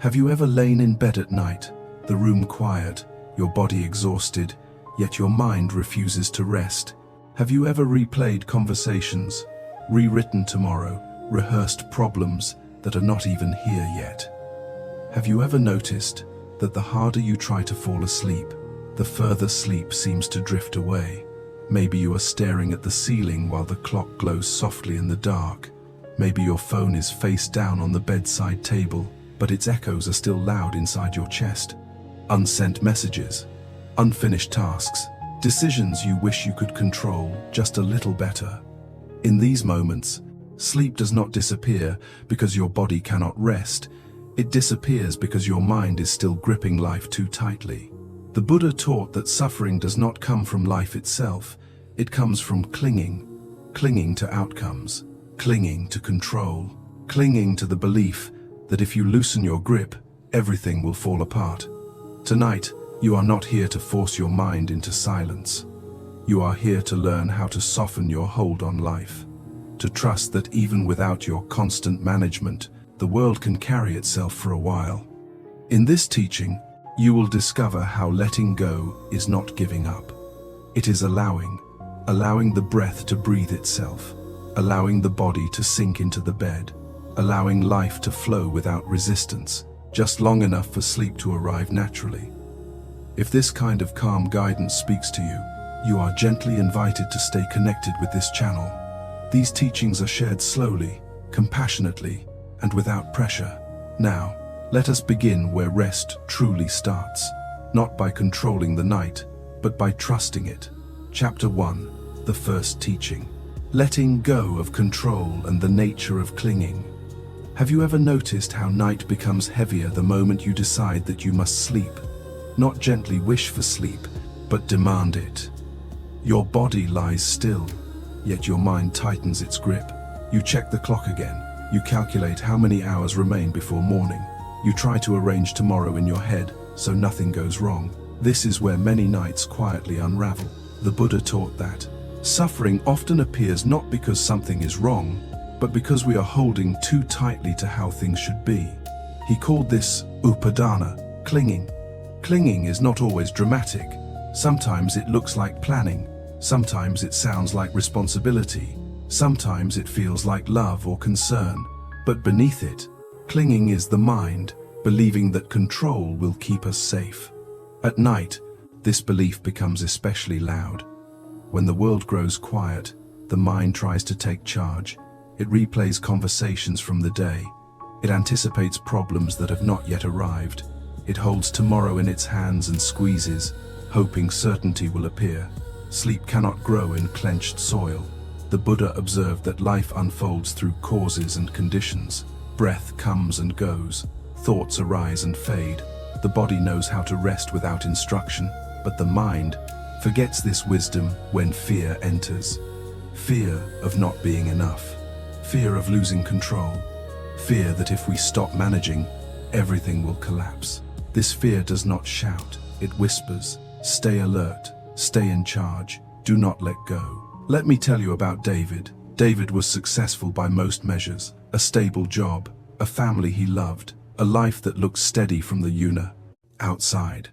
Have you ever lain in bed at night, the room quiet, your body exhausted, yet your mind refuses to rest? Have you ever replayed conversations, rewritten tomorrow, rehearsed problems that are not even here yet? Have you ever noticed that the harder you try to fall asleep, the further sleep seems to drift away? Maybe you are staring at the ceiling while the clock glows softly in the dark. Maybe your phone is face down on the bedside table, but its echoes are still loud inside your chest. Unsent messages, unfinished tasks, decisions you wish you could control just a little better. In these moments, sleep does not disappear because your body cannot rest. It disappears because your mind is still gripping life too tightly. The Buddha taught that suffering does not come from life itself. It comes from clinging to outcomes, clinging to control, clinging to the belief that if you loosen your grip, everything will fall apart. Tonight, you are not here to force your mind into silence. You are here to learn how to soften your hold on life, to trust that even without your constant management, the world can carry itself for a while. In this teaching, you will discover how letting go is not giving up. It is allowing the breath to breathe itself, allowing the body to sink into the bed, allowing life to flow without resistance, just long enough for sleep to arrive naturally. If this kind of calm guidance speaks to you, you are gently invited to stay connected with this channel. These teachings are shared slowly, compassionately, and without pressure. Now, let us begin where rest truly starts, not by controlling the night, but by trusting it. Chapter 1, the first teaching. Letting go of control and the nature of clinging. Have you ever noticed how night becomes heavier the moment you decide that you must sleep? Not gently wish for sleep, but demand it. Your body lies still, yet your mind tightens its grip. You check the clock again. You calculate how many hours remain before morning. You try to arrange tomorrow in your head so nothing goes wrong. This is where many nights quietly unravel. The Buddha taught that suffering often appears not because something is wrong, but because we are holding too tightly to how things should be. He called this upadana, clinging. Clinging is not always dramatic. Sometimes it looks like planning. Sometimes it sounds like responsibility. Sometimes it feels like love or concern. But beneath it, clinging is the mind, believing that control will keep us safe. At night, this belief becomes especially loud. When the world grows quiet, the mind tries to take charge. It replays conversations from the day. It anticipates problems that have not yet arrived. It holds tomorrow in its hands and squeezes, hoping certainty will appear. Sleep cannot grow in clenched soil. The Buddha observed that life unfolds through causes and conditions. Breath comes and goes. Thoughts arise and fade. The body knows how to rest without instruction, but the mind forgets this wisdom when fear enters. Fear of not being enough. Fear of losing control. Fear that if we stop managing, everything will collapse. This fear does not shout, it whispers. Stay alert, stay in charge, do not let go. Let me tell you about David. David was successful by most measures. A stable job, a family he loved, a life that looked steady from the outside.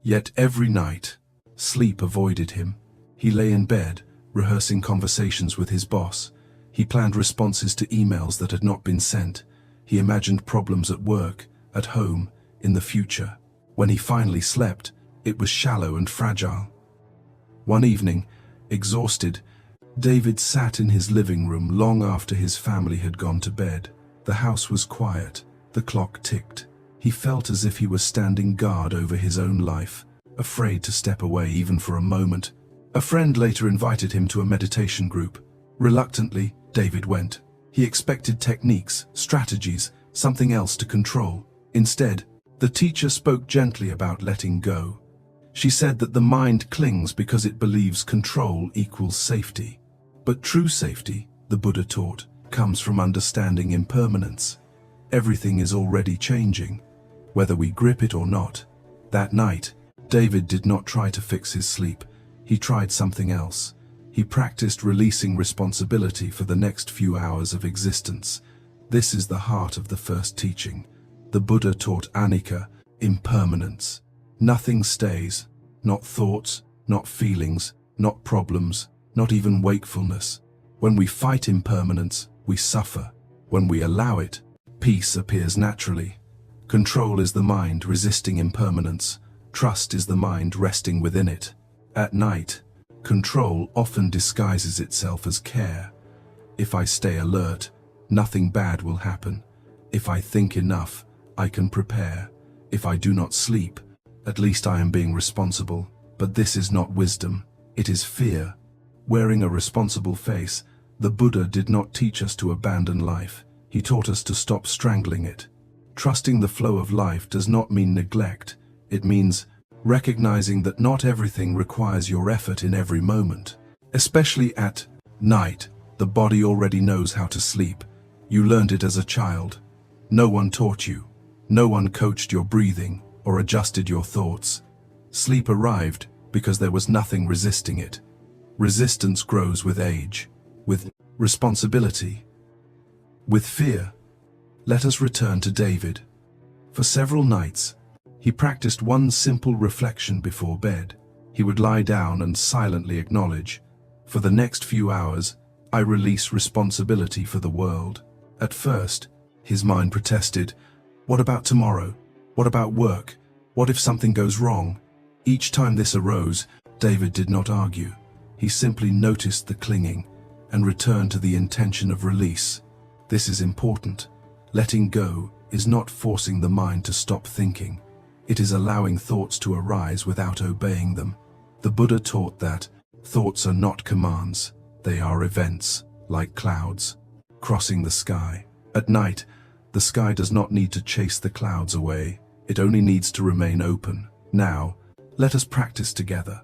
Yet every night, sleep avoided him. He lay in bed, rehearsing conversations with his boss. He planned responses to emails that had not been sent. He imagined problems at work, at home, in the future. When he finally slept, it was shallow and fragile. One evening, exhausted, David sat in his living room long after his family had gone to bed. The house was quiet. The clock ticked. He felt as if he was standing guard over his own life, afraid to step away even for a moment. A friend later invited him to a meditation group. Reluctantly, David went. He expected techniques, strategies, something else to control. Instead, the teacher spoke gently about letting go. She said that the mind clings because it believes control equals safety. But true safety, the Buddha taught, comes from understanding impermanence. Everything is already changing, whether we grip it or not. That night, David did not try to fix his sleep. He tried something else. He practiced releasing responsibility for the next few hours of existence. This is the heart of the first teaching. The Buddha taught anicca, impermanence. Nothing stays, not thoughts, not feelings, not problems, not even wakefulness. When we fight impermanence, we suffer. When we allow it, peace appears naturally. Control is the mind resisting impermanence. Trust is the mind resting within it. At night, control often disguises itself as care. If I stay alert, nothing bad will happen. If I think enough, I can prepare. If I do not sleep, at least I am being responsible. But this is not wisdom, it is fear. Wearing a responsible face, the Buddha did not teach us to abandon life. He taught us to stop strangling it. Trusting the flow of life does not mean neglect. It means recognizing that not everything requires your effort in every moment. Especially at night, the body already knows how to sleep. You learned it as a child. No one taught you. No one coached your breathing or adjusted your thoughts. Sleep arrived because there was nothing resisting it. Resistance grows with age, with responsibility, with fear. Let us return to David. For several nights, he practiced one simple reflection before bed. He would lie down and silently acknowledge, for the next few hours, I release responsibility for the world. At first, his mind protested, what about tomorrow? What about work? What if something goes wrong? Each time this arose, David did not argue. He simply noticed the clinging and returned to the intention of release. This is important. Letting go is not forcing the mind to stop thinking. It is allowing thoughts to arise without obeying them. The Buddha taught that thoughts are not commands. They are events, like clouds, crossing the sky. At night, the sky does not need to chase the clouds away. It only needs to remain open. Now, let us practice together.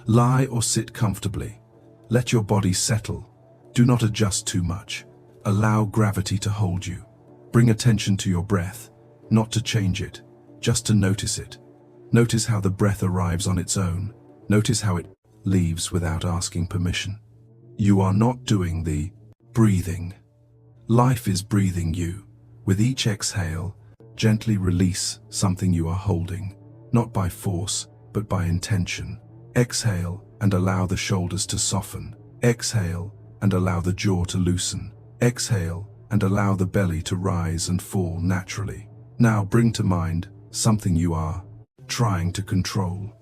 Lie or sit comfortably. Let your body settle. Do not adjust too much. Allow gravity to hold you. Bring attention to your breath, not to change it, just to notice it. Notice how the breath arrives on its own. Notice how it leaves without asking permission. You are not doing the breathing. Life is breathing you. With each exhale, gently release something you are holding, not by force, but by intention. Exhale and allow the shoulders to soften. Exhale and allow the jaw to loosen. Exhale and allow the belly to rise and fall naturally. Now bring to mind something you are trying to control.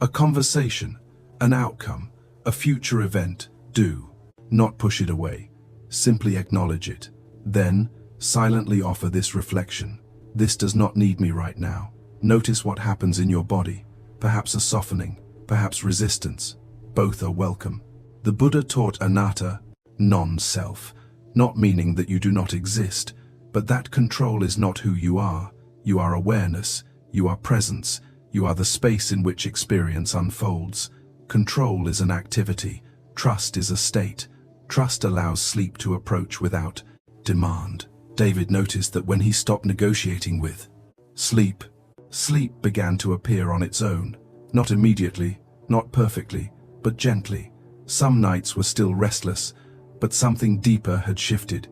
A conversation, an outcome, a future event. Do not push it away. Simply acknowledge it. Then, silently offer this reflection. This does not need me right now. Notice what happens in your body. Perhaps a softening, perhaps resistance. Both are welcome. The Buddha taught anatta, non-self, not meaning that you do not exist, but that control is not who you are. You are awareness, you are presence, you are the space in which experience unfolds. Control is an activity, trust is a state. Trust allows sleep to approach without demand. David noticed that when he stopped negotiating with sleep, sleep began to appear on its own. Not immediately, not perfectly, but gently. Some nights were still restless, but something deeper had shifted.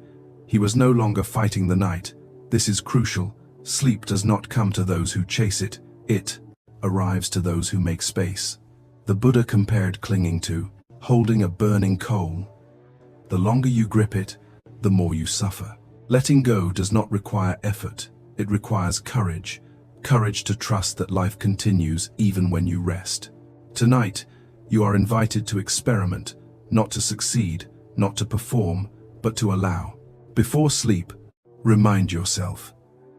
He was no longer fighting the night. This is crucial. Sleep does not come to those who chase it. It arrives to those who make space. The Buddha compared clinging to holding a burning coal. The longer you grip it, the more you suffer. Letting go does not require effort. It requires courage. Courage to trust that life continues even when you rest. Tonight, you are invited to experiment, not to succeed, not to perform, but to allow. Before sleep, remind yourself,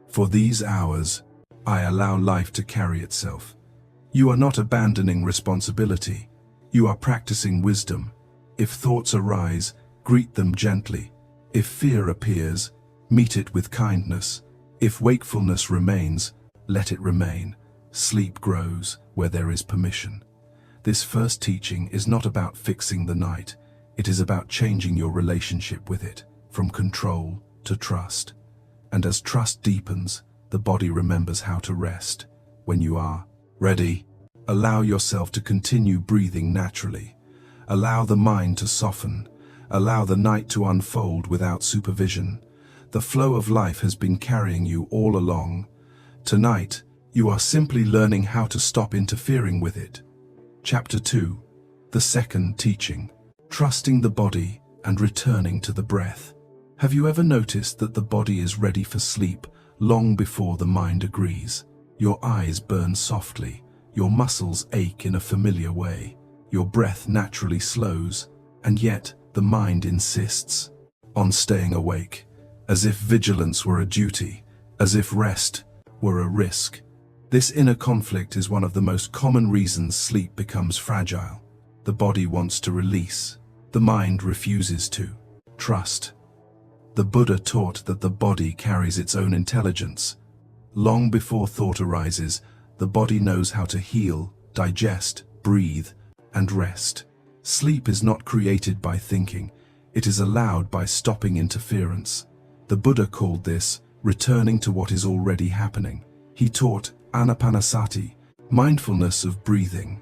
for these hours, I allow life to carry itself. You are not abandoning responsibility. You are practicing wisdom. If thoughts arise, greet them gently. If fear appears, meet it with kindness. If wakefulness remains, let it remain. Sleep grows where there is permission. This first teaching is not about fixing the night. It is about changing your relationship with it, from control to trust. And as trust deepens, the body remembers how to rest. When you are ready, allow yourself to continue breathing naturally. Allow the mind to soften. Allow the night to unfold without supervision. The flow of life has been carrying you all along. Tonight, you are simply learning how to stop interfering with it. Chapter 2. The second teaching. Trusting the body and returning to the breath. Have you ever noticed that the body is ready for sleep long before the mind agrees? Your eyes burn softly, your muscles ache in a familiar way, your breath naturally slows, and yet the mind insists on staying awake, as if vigilance were a duty, as if rest were a risk. This inner conflict is one of the most common reasons sleep becomes fragile. The body wants to release, the mind refuses to trust. The Buddha taught that the body carries its own intelligence. Long before thought arises, the body knows how to heal, digest, breathe, and rest. Sleep is not created by thinking, it is allowed by stopping interference. The Buddha called this returning to what is already happening. He taught anapanasati, mindfulness of breathing,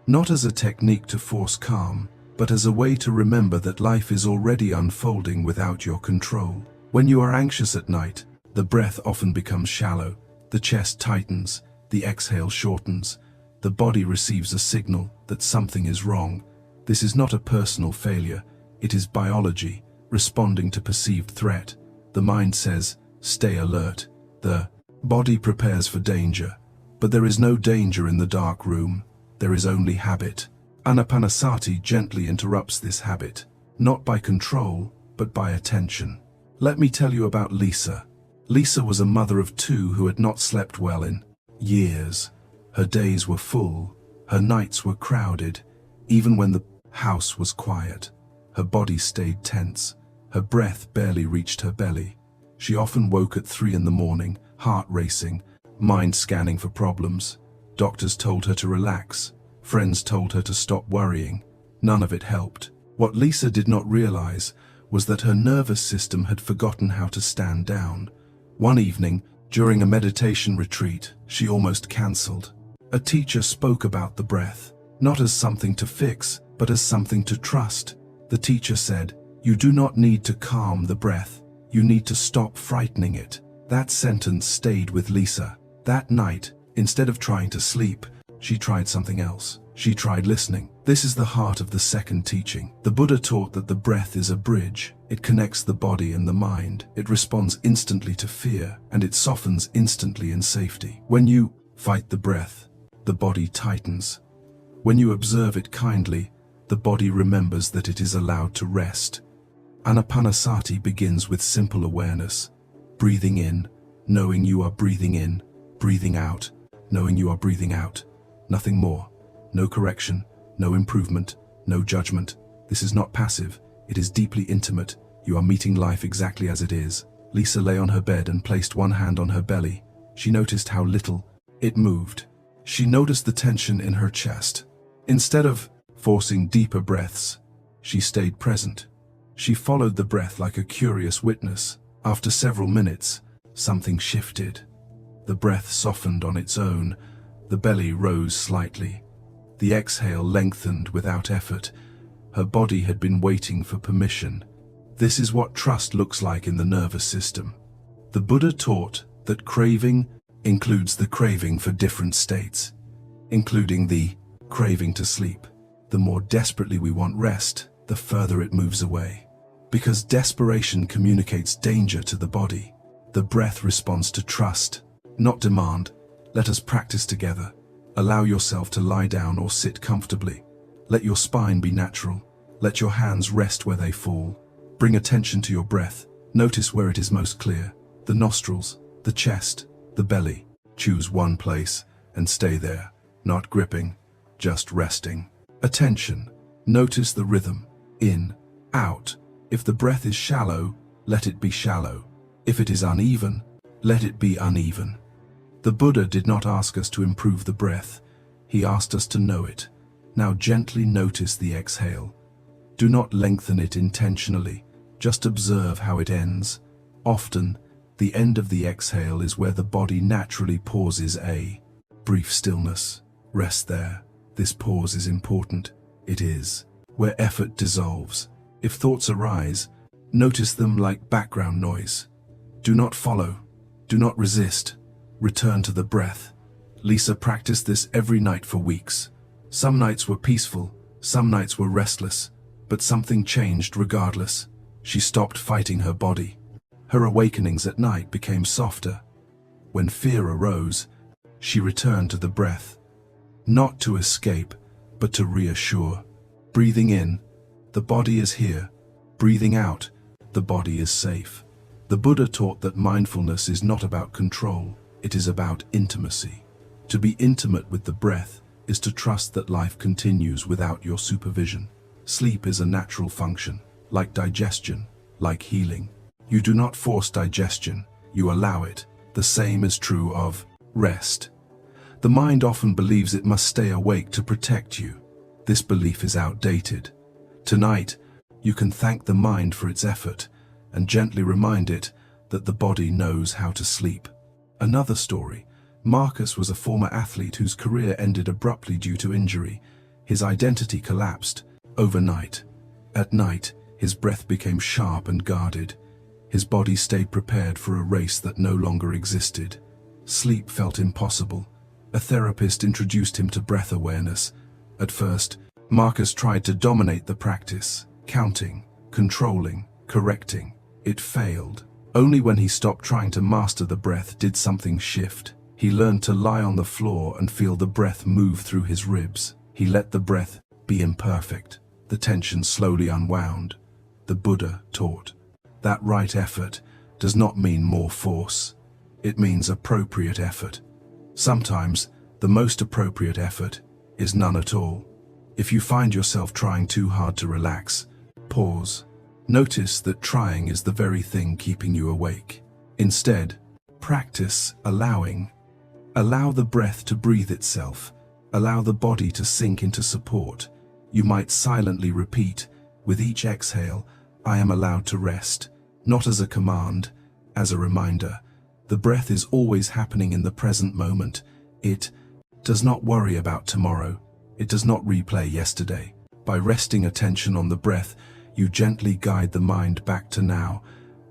not as a technique to force calm, but as a way to remember that life is already unfolding without your control. When you are anxious at night, the breath often becomes shallow, the chest tightens, the exhale shortens, the body receives a signal that something is wrong. This is not a personal failure, it is biology, responding to perceived threat. The mind says, stay alert. The body prepares for danger, but there is no danger in the dark room, there is only habit. Anapanasati gently interrupts this habit, not by control, but by attention. Let me tell you about Lisa. Lisa was a mother of two who had not slept well in years. Her days were full, her nights were crowded, even when the house was quiet. Her body stayed tense, her breath barely reached her belly. She often woke at 3 in the morning, heart racing, mind scanning for problems. Doctors told her to relax. Friends told her to stop worrying. None of it helped. What Lisa did not realize was that her nervous system had forgotten how to stand down. One evening, during a meditation retreat, she almost cancelled. A teacher spoke about the breath, not as something to fix, but as something to trust. The teacher said, "You do not need to calm the breath, you need to stop frightening it." That sentence stayed with Lisa. That night, instead of trying to sleep, she tried something else. She tried listening. This is the heart of the second teaching. The Buddha taught that the breath is a bridge. It connects the body and the mind. It responds instantly to fear, and it softens instantly in safety. When you fight the breath, the body tightens. When you observe it kindly, the body remembers that it is allowed to rest. Anapanasati begins with simple awareness. Breathing in, knowing you are breathing in, breathing out, knowing you are breathing out. Nothing more. No correction, no improvement, no judgment. This is not passive, it is deeply intimate. You are meeting life exactly as it is. Lisa lay on her bed and placed one hand on her belly. She noticed how little it moved. She noticed the tension in her chest. Instead of forcing deeper breaths, she stayed present. She followed the breath like a curious witness. After several minutes, something shifted. The breath softened on its own. The belly rose slightly. The exhale lengthened without effort. Her body had been waiting for permission. This is what trust looks like in the nervous system. The Buddha taught that craving includes the craving for different states, including the craving to sleep. The more desperately we want rest, the further it moves away. Because desperation communicates danger to the body, the breath responds to trust, not demand. Let us practice together. Allow yourself to lie down or sit comfortably. Let your spine be natural. Let your hands rest where they fall. Bring attention to your breath. Notice where it is most clear. The nostrils, the chest, the belly. Choose one place and stay there, not gripping, just resting. Attention. Notice the rhythm. In, out. If the breath is shallow, let it be shallow. If it is uneven, let it be uneven. The Buddha did not ask us to improve the breath. He asked us to know it. Now gently notice the exhale. Do not lengthen it intentionally. Just observe how it ends. Often, the end of the exhale is where the body naturally pauses a brief stillness. Rest there. This pause is important. It is where effort dissolves. If thoughts arise, notice them like background noise. Do not follow. Do not resist. Return to the breath. Lisa practiced this every night for weeks. Some nights were peaceful, some nights were restless, but something changed regardless. She stopped fighting her body. Her awakenings at night became softer. When fear arose, she returned to the breath. Not to escape, but to reassure. Breathing in, the body is here. Breathing out, the body is safe. The Buddha taught that mindfulness is not about control, it is about intimacy. To be intimate with the breath is to trust that life continues without your supervision. Sleep is a natural function, like digestion, like healing. You do not force digestion, you allow it. The same is true of rest. The mind often believes it must stay awake to protect you. This belief is outdated. Tonight, you can thank the mind for its effort and gently remind it that the body knows how to sleep. Another story. Marcus was a former athlete whose career ended abruptly due to injury. His identity collapsed overnight. At night, his breath became sharp and guarded. His body stayed prepared for a race that no longer existed. Sleep felt impossible. A therapist introduced him to breath awareness. At first, Marcus tried to dominate the practice, counting, controlling, correcting. It failed. Only when he stopped trying to master the breath did something shift. He learned to lie on the floor and feel the breath move through his ribs. He let the breath be imperfect. The tension slowly unwound. The Buddha taught that right effort does not mean more force. It means appropriate effort. Sometimes, the most appropriate effort is none at all. If you find yourself trying too hard to relax, pause. Notice that trying is the very thing keeping you awake. Instead, practice allowing. Allow the breath to breathe itself. Allow the body to sink into support. You might silently repeat, with each exhale, I am allowed to rest. Not as a command, as a reminder. The breath is always happening in the present moment. It does not worry about tomorrow. It does not replay yesterday. By resting attention on the breath, you gently guide the mind back to now,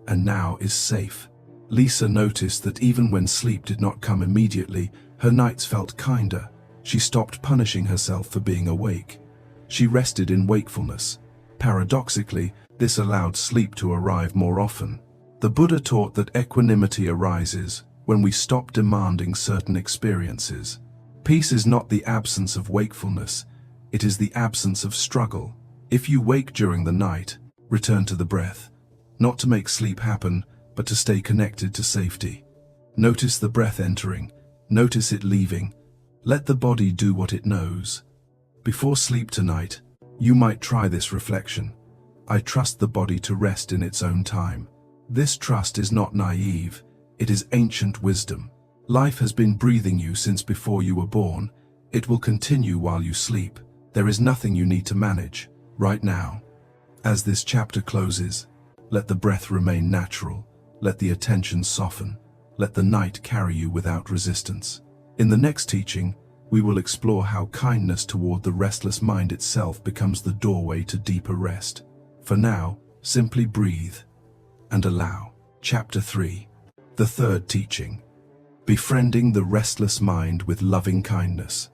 and now is safe. Lisa noticed that even when sleep did not come immediately, her nights felt kinder. She stopped punishing herself for being awake. She rested in wakefulness. Paradoxically, this allowed sleep to arrive more often. The Buddha taught that equanimity arises when we stop demanding certain experiences. Peace is not the absence of wakefulness, it is the absence of struggle. If you wake during the night, return to the breath, not to make sleep happen, but to stay connected to safety. Notice the breath entering, notice it leaving. Let the body do what it knows. Before sleep tonight, you might try this reflection. I trust the body to rest in its own time. This trust is not naive, it is ancient wisdom. Life has been breathing you since before you were born. It will continue while you sleep. There is nothing you need to manage, right now. As this chapter closes, let the breath remain natural. Let the attention soften. Let the night carry you without resistance. In the next teaching, we will explore how kindness toward the restless mind itself becomes the doorway to deeper rest. For now, simply breathe and allow. Chapter 3. The third teaching. Befriending the restless mind with loving kindness.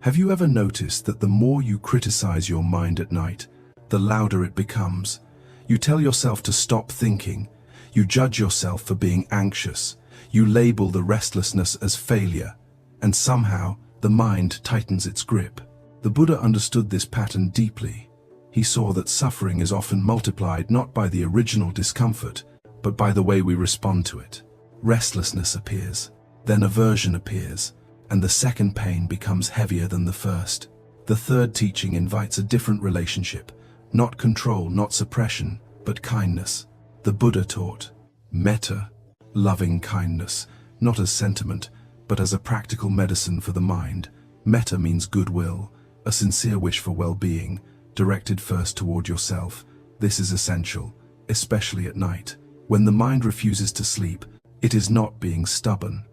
Have you ever noticed that the more you criticize your mind at night, the louder it becomes? You tell yourself to stop thinking. You judge yourself for being anxious. You label the restlessness as failure. And somehow, the mind tightens its grip. The Buddha understood this pattern deeply. He saw that suffering is often multiplied not by the original discomfort, but by the way we respond to it. Restlessness appears, then aversion appears, and the second pain becomes heavier than the first. The third teaching invites a different relationship, not control, not suppression, but kindness. The Buddha taught metta, loving kindness, not as sentiment, but as a practical medicine for the mind. Metta means goodwill, a sincere wish for well-being, directed first toward yourself. This is essential, especially at night. When the mind refuses to sleep, it is not being stubborn.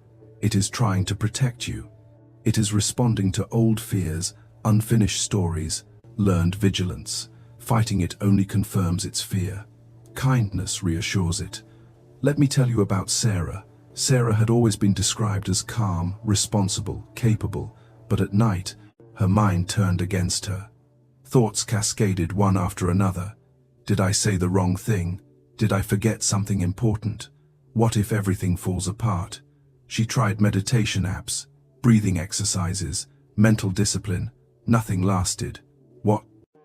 It is trying to protect you. It is responding to old fears, unfinished stories, learned vigilance. Fighting it only confirms its fear. Kindness reassures it. Let me tell you about Sarah. Sarah had always been described as calm, responsible, capable, but at night, her mind turned against her. Thoughts cascaded one after another. Did I say the wrong thing? Did I forget something important? What if everything falls apart? She tried meditation apps, breathing exercises, mental discipline. Nothing lasted. What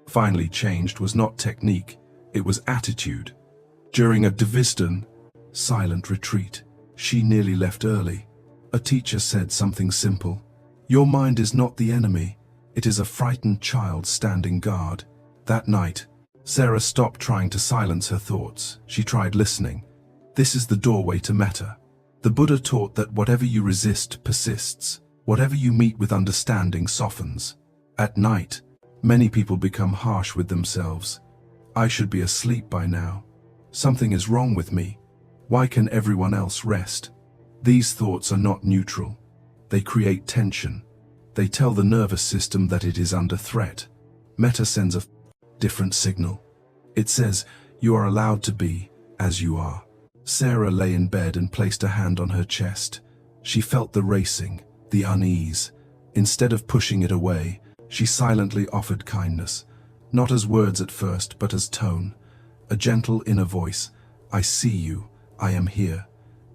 finally changed was not technique, it was attitude. During a Buddhist silent retreat, she nearly left early. A teacher said something simple. Your mind is not the enemy. It is a frightened child standing guard. That night, Sarah stopped trying to silence her thoughts. She tried listening. This is the doorway to metta. The Buddha taught that whatever you resist persists. Whatever you meet with understanding softens. At night, many people become harsh with themselves. I should be asleep by now. Something is wrong with me. Why can everyone else rest? These thoughts are not neutral. They create tension. They tell the nervous system that it is under threat. Metta sends a different signal. It says, you are allowed to be as you are. Sarah lay in bed and placed a hand on her chest. She felt the racing, the unease. Instead of pushing it away, she silently offered kindness, not as words at first, but as tone. A gentle inner voice, I see you, I am here.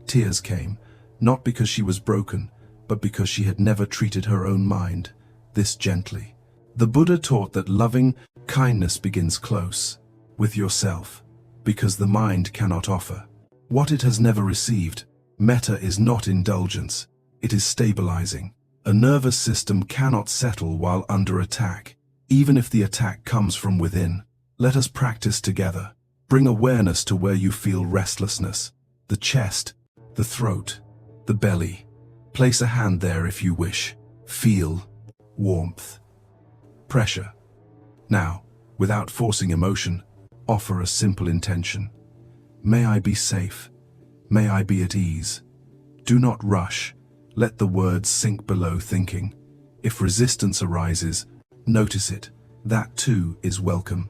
Tears came, not because she was broken, but because she had never treated her own mind this gently. The Buddha taught that loving kindness begins close, with yourself, because the mind cannot offer what it has never received. Metta is not indulgence, it is stabilizing. A nervous system cannot settle while under attack, even if the attack comes from within. Let us practice together. Bring awareness to where you feel restlessness, the chest, the throat, the belly. Place a hand there if you wish. Feel warmth, pressure. Now, without forcing emotion, offer a simple intention. May I be safe. May I be at ease. Do not rush. Let the words sink below thinking. If resistance arises, notice it. That too is welcome.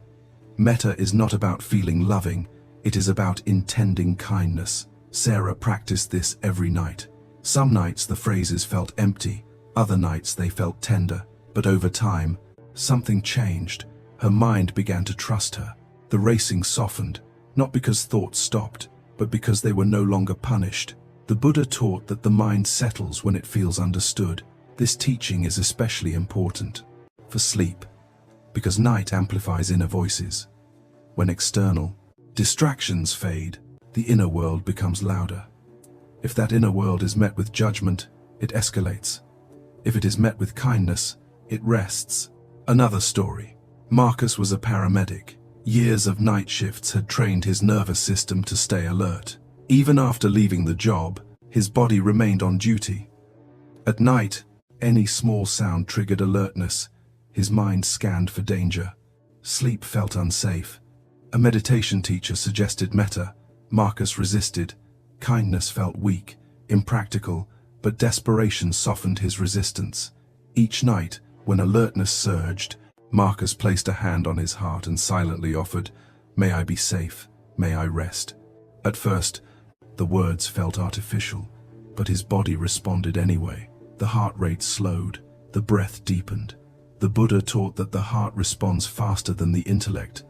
Metta is not about feeling loving, it is about intending kindness. Sarah practiced this every night. Some nights the phrases felt empty, other nights they felt tender, but over time, something changed. Her mind began to trust her. The racing softened, not because thoughts stopped, but because they were no longer punished. The Buddha taught that the mind settles when it feels understood. This teaching is especially important for sleep, because night amplifies inner voices. When external distractions fade, the inner world becomes louder. If that inner world is met with judgment, it escalates. If it is met with kindness, it rests. Another story. Marcus was a paramedic. Years of night shifts had trained his nervous system to stay alert. Even after leaving the job, his body remained on duty. At night, any small sound triggered alertness. His mind scanned for danger. Sleep felt unsafe. A meditation teacher suggested metta. Marcus resisted. Kindness felt weak, impractical, but desperation softened his resistance. Each night, when alertness surged, Marcus placed a hand on his heart and silently offered, "May I be safe, may I rest." At first, the words felt artificial, but his body responded anyway. The heart rate slowed, the breath deepened. The Buddha taught that the heart responds faster than the intellect.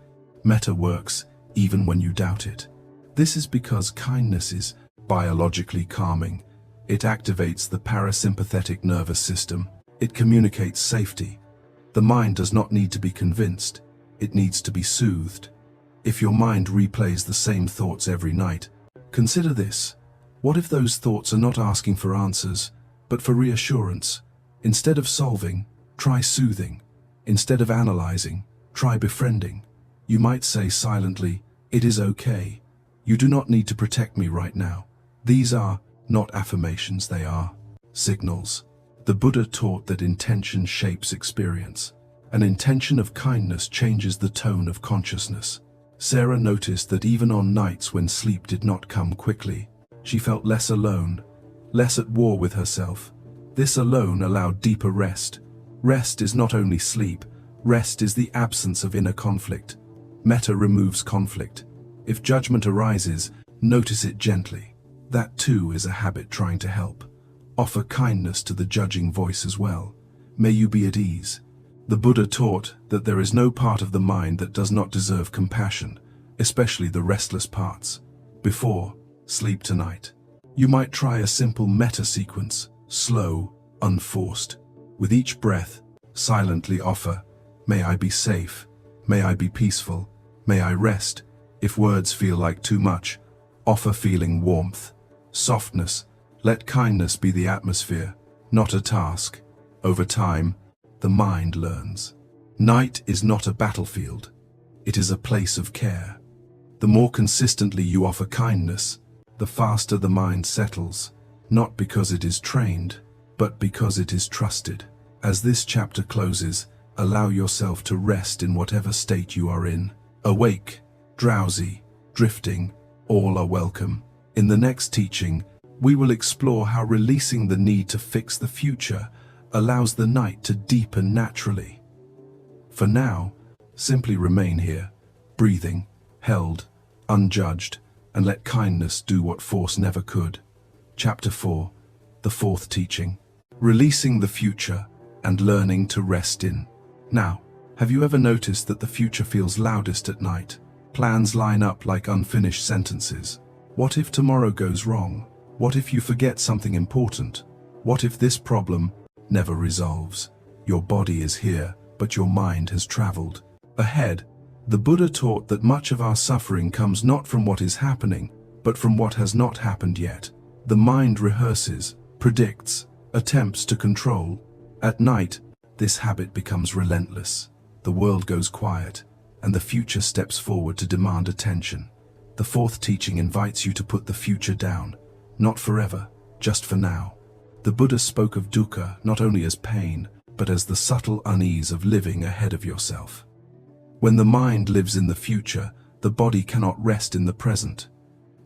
Metta works even when you doubt it. This is because kindness is biologically calming. It activates the parasympathetic nervous system. It communicates safety. The mind does not need to be convinced. It needs to be soothed. If your mind replays the same thoughts every night, consider this. What if those thoughts are not asking for answers, but for reassurance? Instead of solving, try soothing. Instead of analyzing, try befriending. You might say silently, "It is okay. You do not need to protect me right now." These are not affirmations, they are signals. The Buddha taught that intention shapes experience. An intention of kindness changes the tone of consciousness. Sarah noticed that even on nights when sleep did not come quickly, she felt less alone, less at war with herself. This alone allowed deeper rest. Rest is not only sleep, rest is the absence of inner conflict. Metta removes conflict. If judgment arises, Notice it gently. That too is a habit trying to help. Offer kindness to the judging voice as well. May you be at ease. The Buddha taught that there is no part of the mind that does not deserve compassion, especially the restless parts. Before sleep tonight, you might try a simple metta sequence, slow, unforced. With each breath, silently offer, may I be safe, may I be peaceful, may I rest. If words feel like too much, offer feeling warmth, softness. Let kindness be the atmosphere, not a task. Over time, the mind learns. Night is not a battlefield. It is a place of care. The more consistently you offer kindness, the faster the mind settles, not because it is trained, but because it is trusted. As this chapter closes, allow yourself to rest in whatever state you are in. Awake, drowsy, drifting, all are welcome. In the next teaching, we will explore how releasing the need to fix the future allows the night to deepen naturally. For now, simply remain here, breathing, held, unjudged, and let kindness do what force never could. Chapter 4, the fourth teaching. Releasing the future and learning to rest in. Now, have you ever noticed that the future feels loudest at night? Plans line up like unfinished sentences. What if tomorrow goes wrong? What if you forget something important? What if this problem never resolves? Your body is here, but your mind has traveled ahead. The Buddha taught that much of our suffering comes not from what is happening, but from what has not happened yet. The mind rehearses, predicts, attempts to control. At night, this habit becomes relentless. The world goes quiet, and the future steps forward to demand attention. The fourth teaching invites you to put the future down, not forever, just for now. The Buddha spoke of dukkha not only as pain, but as the subtle unease of living ahead of yourself. When the mind lives in the future, the body cannot rest in the present.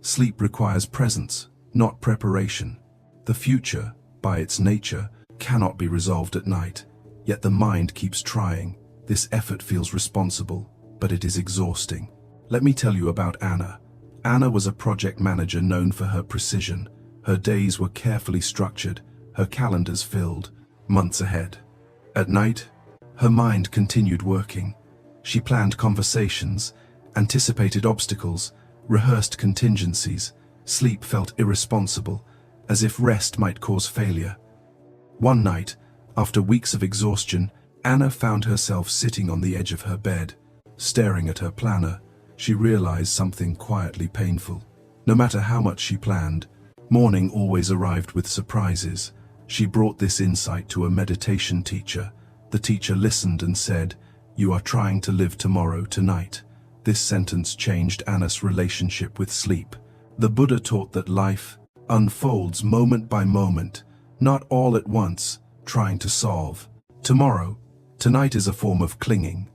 Sleep requires presence, not preparation. The future, by its nature, cannot be resolved at night, yet the mind keeps trying. This effort feels responsible, but it is exhausting. Let me tell you about Anna. Anna was a project manager known for her precision. Her days were carefully structured, her calendars filled, months ahead. At night, her mind continued working. She planned conversations, anticipated obstacles, rehearsed contingencies. Sleep felt irresponsible, as if rest might cause failure. One night, after weeks of exhaustion, Anna found herself sitting on the edge of her bed. Staring at her planner, she realized something quietly painful. No matter how much she planned, morning always arrived with surprises. She brought this insight to a meditation teacher. The teacher listened and said, "You are trying to live tomorrow tonight." This sentence changed Anna's relationship with sleep. The Buddha taught that life unfolds moment by moment, not all at once, trying to solve tomorrow. Tonight is a form of clinging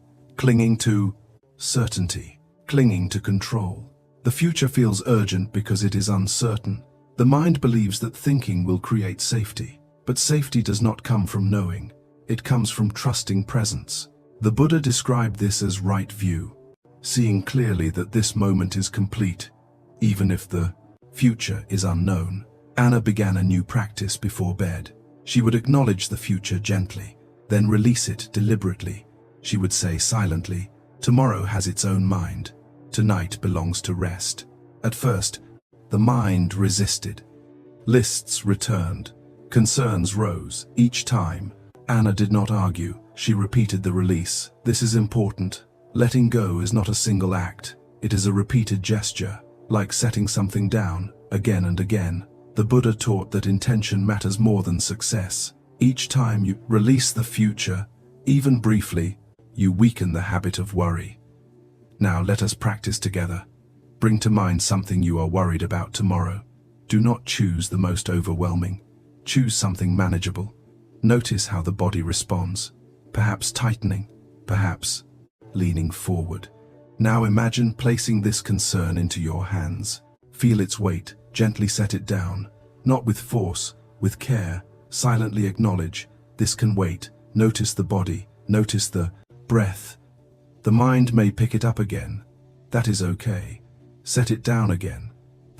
to certainty, clinging to control. The future feels urgent because it is uncertain. The mind believes that thinking will create safety, but safety does not come from knowing. It comes from trusting presence. The Buddha described this as right view, seeing clearly that this moment is complete, even if the future is unknown. Anna began a new practice before bed. She would acknowledge the future gently, then release it deliberately. She would say silently, "Tomorrow has its own mind. Tonight belongs to rest." At first, the mind resisted. Lists returned. Concerns rose. Each time, Anna did not argue. She repeated the release. This is important. Letting go is not a single act. It is a repeated gesture, like setting something down, again and again. The Buddha taught that intention matters more than success. Each time you release the future, even briefly, you weaken the habit of worry. Now let us practice together. Bring to mind something you are worried about tomorrow. Do not choose the most overwhelming. Choose something manageable. Notice how the body responds, perhaps tightening, perhaps leaning forward. Now imagine placing this concern into your hands. Feel its weight, gently set it down, not with force, with care. Silently acknowledge, this can wait. Notice the body, notice the breath. The mind may pick it up again. That is okay. Set it down again.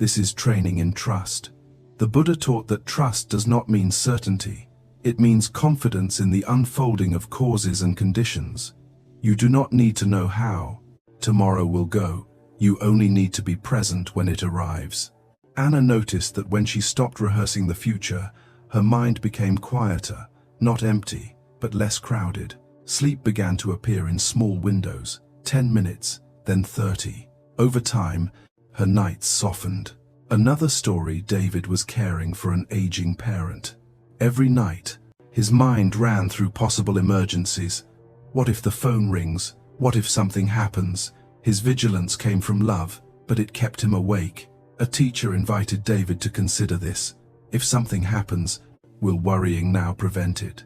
This is training in trust. The Buddha taught that trust does not mean certainty. It means confidence in the unfolding of causes and conditions. You do not need to know how tomorrow will go. You only need to be present when it arrives. Anna noticed that when she stopped rehearsing the future, her mind became quieter, not empty, but less crowded. Sleep began to appear in small windows, 10 minutes, then 30. Over time, her nights softened. Another story: David was caring for an aging parent. Every night, his mind ran through possible emergencies. What if the phone rings? What if something happens? His vigilance came from love, but it kept him awake. A teacher invited David to consider this. If something happens, will worrying now prevent it?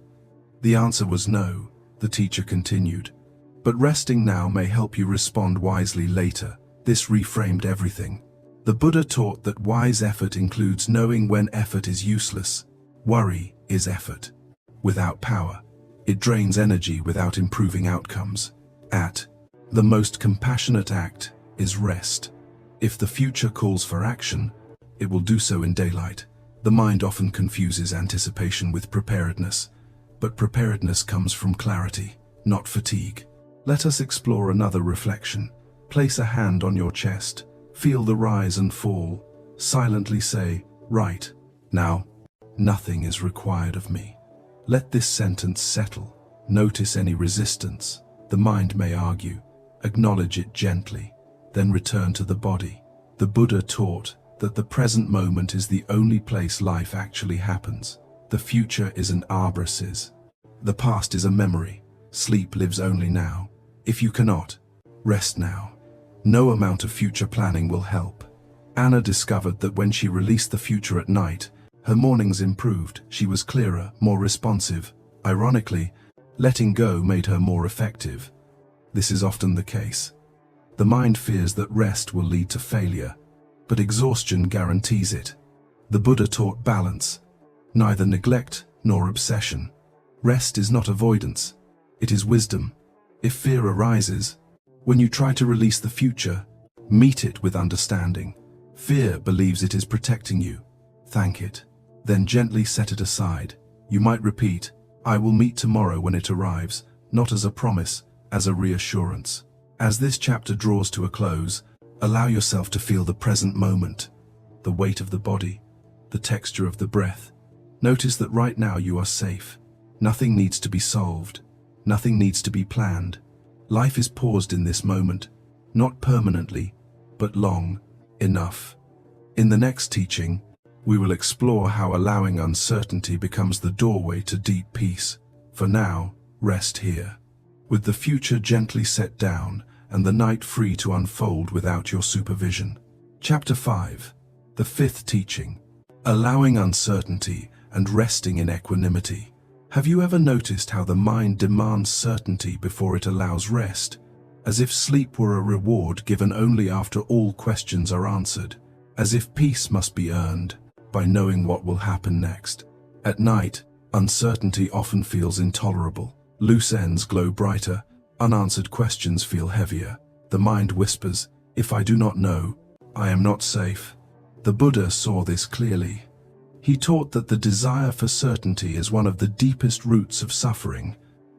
The answer was no, the teacher continued. But resting now may help you respond wisely later. This reframed everything. The Buddha taught that wise effort includes knowing when effort is useless. Worry is effort without power. It drains energy without improving outcomes. The most compassionate act is rest. If the future calls for action, it will do so in daylight. The mind often confuses anticipation with preparedness, but preparedness comes from clarity, not fatigue. Let us explore another reflection. Place a hand on your chest, feel the rise and fall. Silently say, "Right now, nothing is required of me." Let this sentence settle. Notice any resistance. The mind may argue. Acknowledge it gently, then return to the body. The Buddha taught that the present moment is the only place life actually happens. The future is an abrisis. The past is a memory. Sleep lives only now. If you cannot, rest now. No amount of future planning will help. Anna discovered that when she released the future at night, her mornings improved. She was clearer, more responsive. Ironically, letting go made her more effective. This is often the case. The mind fears that rest will lead to failure, but exhaustion guarantees it. The Buddha taught balance, neither neglect nor obsession. Rest is not avoidance, it is wisdom. If fear arises, when you try to release the future, meet it with understanding. Fear believes it is protecting you. Thank it. Then gently set it aside. You might repeat, "I will meet tomorrow when it arrives," not as a promise, as a reassurance. As this chapter draws to a close, allow yourself to feel the present moment, the weight of the body, the texture of the breath. Notice that right now you are safe. Nothing needs to be solved. Nothing needs to be planned. Life is paused in this moment, not permanently, but long enough. In the next teaching, we will explore how allowing uncertainty becomes the doorway to deep peace. For now, rest here, with the future gently set down and the night free to unfold without your supervision. Chapter 5. The fifth teaching. Allowing uncertainty and resting in equanimity. Have you ever noticed how the mind demands certainty before it allows rest, as if sleep were a reward given only after all questions are answered, as if peace must be earned by knowing what will happen next? At night, uncertainty often feels intolerable. Loose ends glow brighter, unanswered questions feel heavier. The mind whispers, "If I do not know, I am not safe." The Buddha saw this clearly. He taught that the desire for certainty is one of the deepest roots of suffering,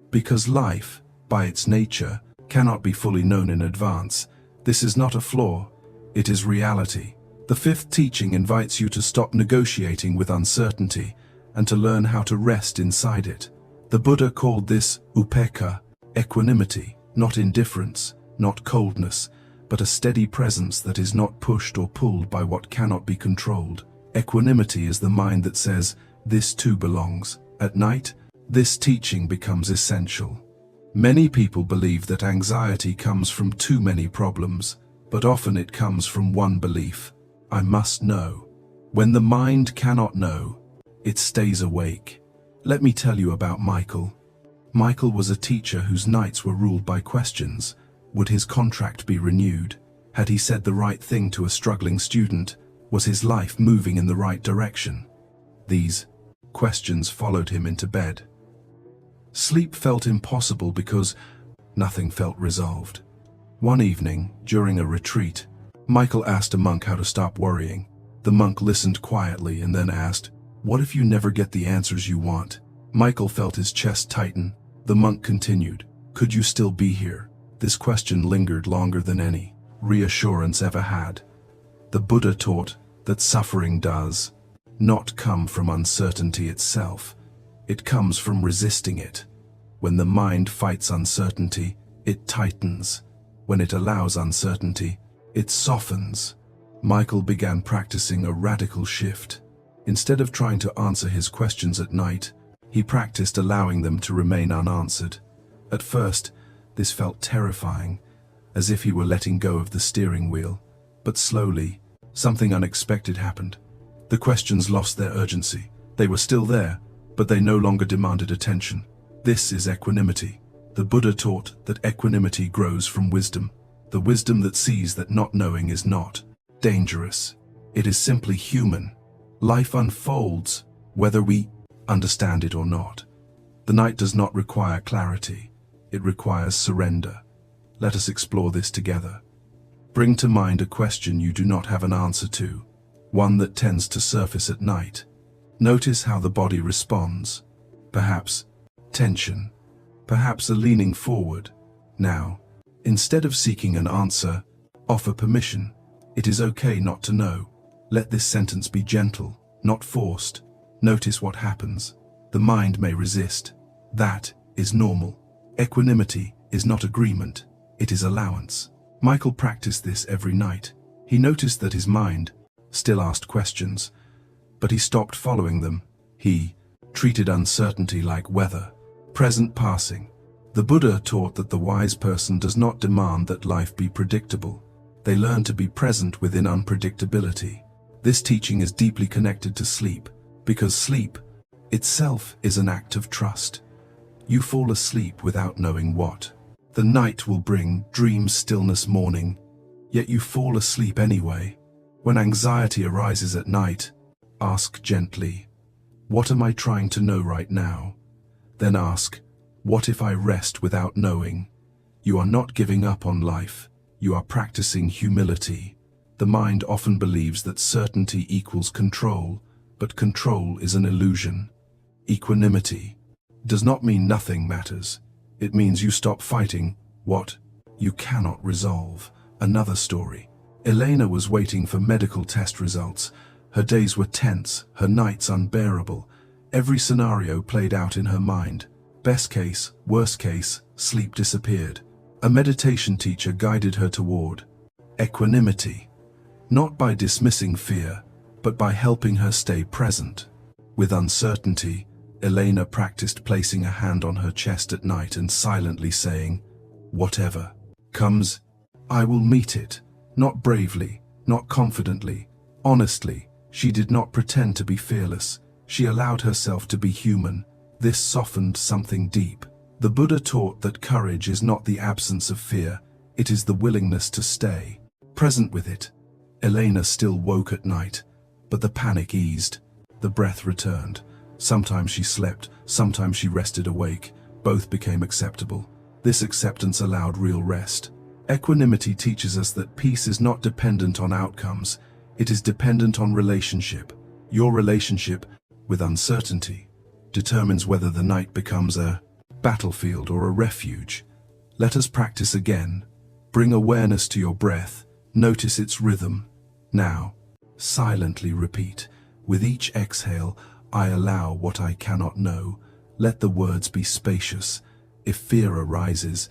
because life, by its nature, cannot be fully known in advance. This is not a flaw, it is reality. The fifth teaching invites you to stop negotiating with uncertainty and to learn how to rest inside it. The Buddha called this upekkha, equanimity, not indifference, not coldness, but a steady presence that is not pushed or pulled by what cannot be controlled. Equanimity is the mind that says, "This too belongs." At night, this teaching becomes essential. Many people believe that anxiety comes from too many problems, but often it comes from one belief: I must know. When the mind cannot know, it stays awake. Let me tell you about Michael. Michael was a teacher whose nights were ruled by questions. Would his contract be renewed? Had he said the right thing to a struggling student? Was his life moving in the right direction? These questions followed him into bed. Sleep felt impossible because nothing felt resolved. One evening, during a retreat, Michael asked a monk how to stop worrying. The monk listened quietly and then asked, "What if you never get the answers you want?" Michael felt his chest tighten. The monk continued, "Could you still be here?" This question lingered longer than any reassurance ever had. The Buddha taught that suffering does not come from uncertainty itself. It comes from resisting it. When the mind fights uncertainty, it tightens. When it allows uncertainty, it softens. Michael began practicing a radical shift. Instead of trying to answer his questions at night, he practiced allowing them to remain unanswered. At first, this felt terrifying, as if he were letting go of the steering wheel. But slowly, something unexpected happened. The questions lost their urgency. They were still there, but they no longer demanded attention. This is equanimity. The Buddha taught that equanimity grows from wisdom, the wisdom that sees that not knowing is not dangerous. It is simply human. Life unfolds, whether we understand it or not. The night does not require clarity. It requires surrender. Let us explore this together. Bring to mind a question you do not have an answer to, one that tends to surface at night. Notice how the body responds. Perhaps tension, perhaps a leaning forward. Now, instead of seeking an answer, offer permission. It is okay not to know. Let this sentence be gentle, not forced. Notice what happens. The mind may resist. That is normal. Equanimity is not agreement, it is allowance. Michael practiced this every night. He noticed that his mind still asked questions, but he stopped following them. He treated uncertainty like weather, present passing. The Buddha taught that the wise person does not demand that life be predictable. They learn to be present within unpredictability. This teaching is deeply connected to sleep, because sleep itself is an act of trust. You fall asleep without knowing what. The night will bring dreams, stillness, morning, yet you fall asleep anyway. When anxiety arises at night, ask gently, "What am I trying to know right now?" Then ask, "What if I rest without knowing?" You are not giving up on life. You are practicing humility. The mind often believes that certainty equals control, but control is an illusion. Equanimity does not mean nothing matters. It means you stop fighting what you cannot resolve. Another story. Elena was waiting for medical test results. Her days were tense, her nights unbearable. Every scenario played out in her mind. Best case, worst case, sleep disappeared. A meditation teacher guided her toward equanimity, not by dismissing fear, but by helping her stay present. With uncertainty, Elena practiced placing a hand on her chest at night and silently saying, "Whatever comes, I will meet it." Not bravely, not confidently, honestly. She did not pretend to be fearless. She allowed herself to be human. This softened something deep. The Buddha taught that courage is not the absence of fear, it is the willingness to stay present with it. Elena still woke at night, but the panic eased. The breath returned. Sometimes she slept, sometimes she rested awake. Both became acceptable. This acceptance allowed real rest. Equanimity teaches us that peace is not dependent on outcomes, it is dependent on relationship. Your relationship with uncertainty determines whether the night becomes a battlefield or a refuge. Let us practice again. Bring awareness to your breath, notice its rhythm. Now, silently repeat, with each exhale, "I allow what I cannot know." Let the words be spacious. If fear arises,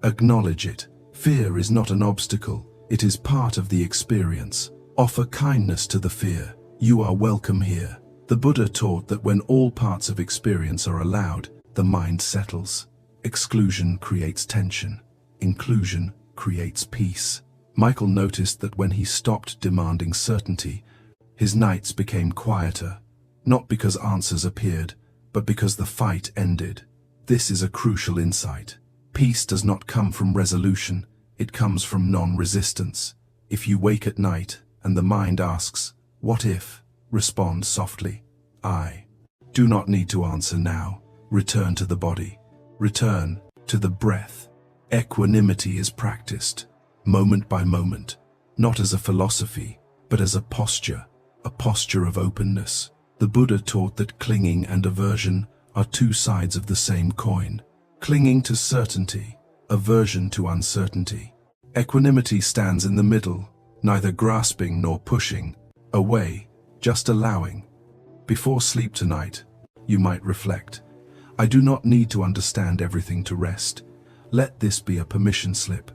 acknowledge it. Fear is not an obstacle, it is part of the experience. Offer kindness to the fear. You are welcome here. The Buddha taught that when all parts of experience are allowed, the mind settles. Exclusion creates tension. Inclusion creates peace. Michael noticed that when he stopped demanding certainty, his nights became quieter, not because answers appeared, but because the fight ended. This is a crucial insight. Peace does not come from resolution, it comes from non-resistance. If you wake at night and the mind asks, "What if?" respond softly, "I do not need to answer now." Return to the body. Return to the breath. Equanimity is practiced, moment by moment. not as a philosophy, but as a posture of openness. The Buddha taught that clinging and aversion are two sides of the same coin. Clinging to certainty, aversion to uncertainty. Equanimity stands in the middle, neither grasping nor pushing away, just allowing. Before sleep tonight, you might reflect, I do not need to understand everything to rest. Let this be a permission slip.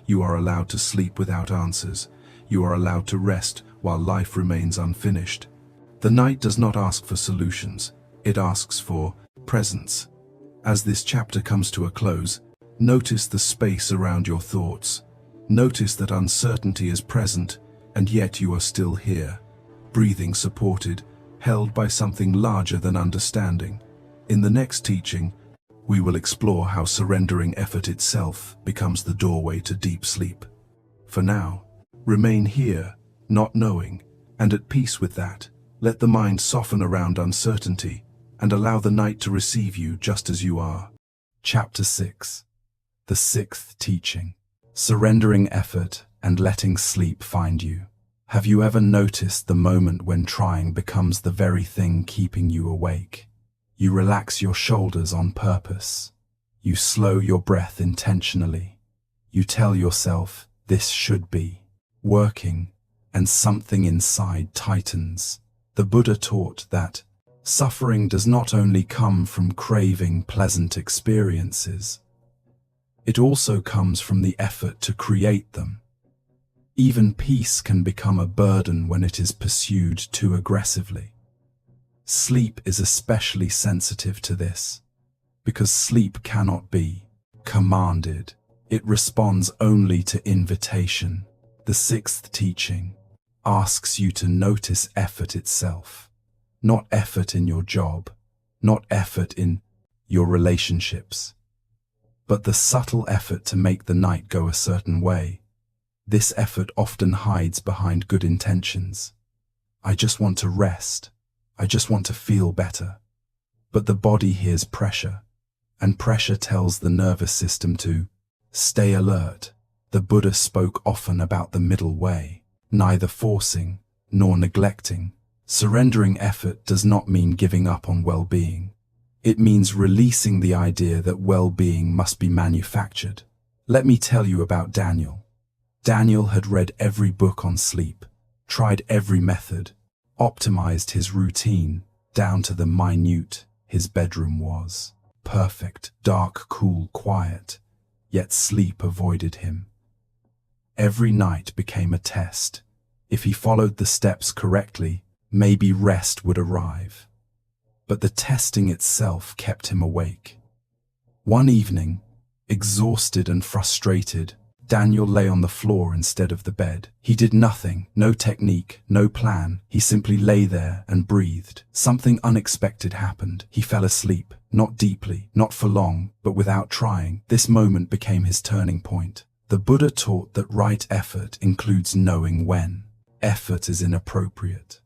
You are allowed to sleep without answers. You are allowed to rest while life remains unfinished. The night does not ask for solutions. It asks for presence. As this chapter comes to a close, notice the space around your thoughts. Notice that uncertainty is present, and yet you are still here, breathing supported, held by something larger than understanding. In the next teaching, we will explore how surrendering effort itself becomes the doorway to deep sleep. For now, remain here, not knowing, and at peace with that. Let the mind soften around uncertainty, and allow the night to receive you just as you are. Chapter 6. The sixth teaching. Surrendering effort and letting sleep find you. Have you ever noticed the moment when trying becomes the very thing keeping you awake? You relax your shoulders on purpose. You slow your breath intentionally. You tell yourself, this should be working, and something inside tightens. The Buddha taught that suffering does not only come from craving pleasant experiences, it also comes from the effort to create them. Even peace can become a burden when it is pursued too aggressively. Sleep is especially sensitive to this, because sleep cannot be commanded. It responds only to invitation. The sixth teaching asks you to notice effort itself, not effort in your job, not effort in your relationships, but the subtle effort to make the night go a certain way. This effort often hides behind good intentions. I just want to rest. I just want to feel better. But the body hears pressure, and pressure tells the nervous system to stay alert. The Buddha spoke often about the middle way, neither forcing nor neglecting. Surrendering effort does not mean giving up on well-being. It means releasing the idea that well-being must be manufactured. Let me tell you about Daniel. Daniel had read every book on sleep, tried every method, optimized his routine down to the minute. His bedroom was perfect, dark, cool, quiet, yet sleep avoided him. Every night became a test. If he followed the steps correctly, maybe rest would arrive. But the testing itself kept him awake. One evening, exhausted and frustrated, Daniel lay on the floor instead of the bed. He did nothing, no technique, no plan. He simply lay there and breathed. Something unexpected happened. He fell asleep, not deeply, not for long, but without trying. This moment became his turning point. The Buddha taught that right effort includes knowing when effort is inappropriate.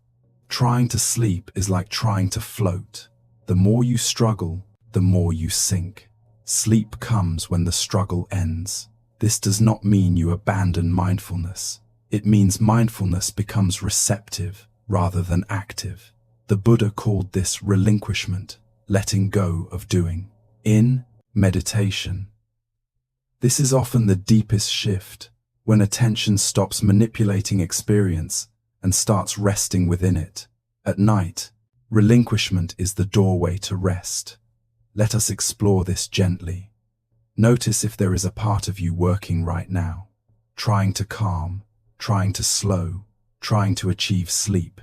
Trying to sleep is like trying to float. The more you struggle, the more you sink. Sleep comes when the struggle ends. This does not mean you abandon mindfulness. It means mindfulness becomes receptive rather than active. The Buddha called this relinquishment, letting go of doing. In meditation, this is often the deepest shift, when attention stops manipulating experience and starts resting within it. At night, relinquishment is the doorway to rest. Let us explore this gently. Notice if there is a part of you working right now, trying to calm, trying to slow, trying to achieve sleep.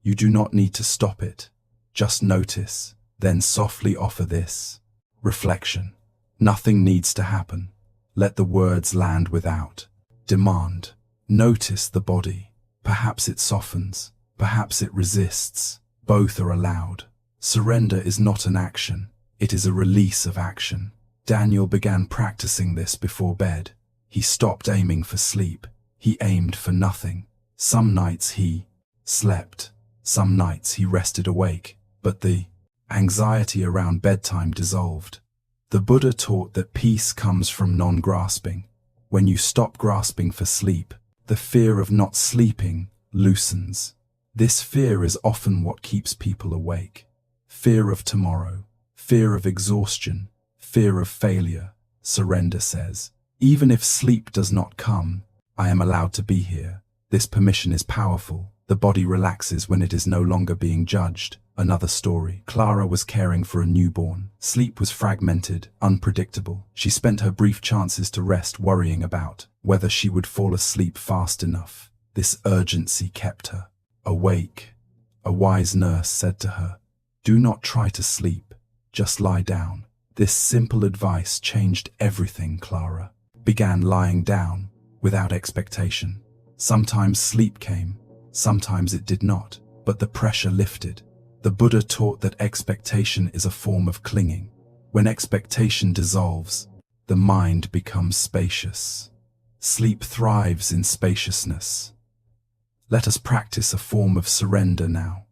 You do not need to stop it. Just notice, then softly offer this reflection. Nothing needs to happen. Let the words land without demand. Notice the body. Perhaps it softens, perhaps it resists. Both are allowed. Surrender is not an action, it is a release of action. Daniel began practicing this before bed. He stopped aiming for sleep. He aimed for nothing. Some nights he slept. Some nights he rested awake. But the anxiety around bedtime dissolved. The Buddha taught that peace comes from non-grasping. When you stop grasping for sleep, The fear of not sleeping loosens. This fear is often what keeps people awake. Fear of tomorrow, fear of exhaustion, fear of failure. Surrender says, even if sleep does not come, I am allowed to be here. This permission is powerful. The body relaxes when it is no longer being judged. Another story. Clara was caring for a newborn. Sleep was fragmented, unpredictable. She spent her brief chances to rest worrying about whether she would fall asleep fast enough. This urgency kept her awake. A wise nurse said to her, "Do not try to sleep, just lie down." This simple advice changed everything. Clara began lying down without expectation. Sometimes sleep came, sometimes it did not, but the pressure lifted. The Buddha taught that expectation is a form of clinging. When expectation dissolves, the mind becomes spacious. Sleep thrives in spaciousness. Let us practice a form of surrender now.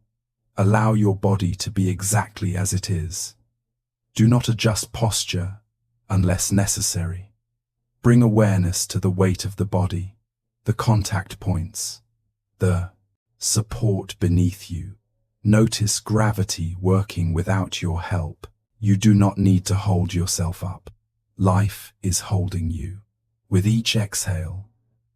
Allow your body to be exactly as it is. Do not adjust posture unless necessary. Bring awareness to the weight of the body, the contact points, the support beneath you. Notice gravity working without your help. You do not need to hold yourself up. Life is holding you. With each exhale,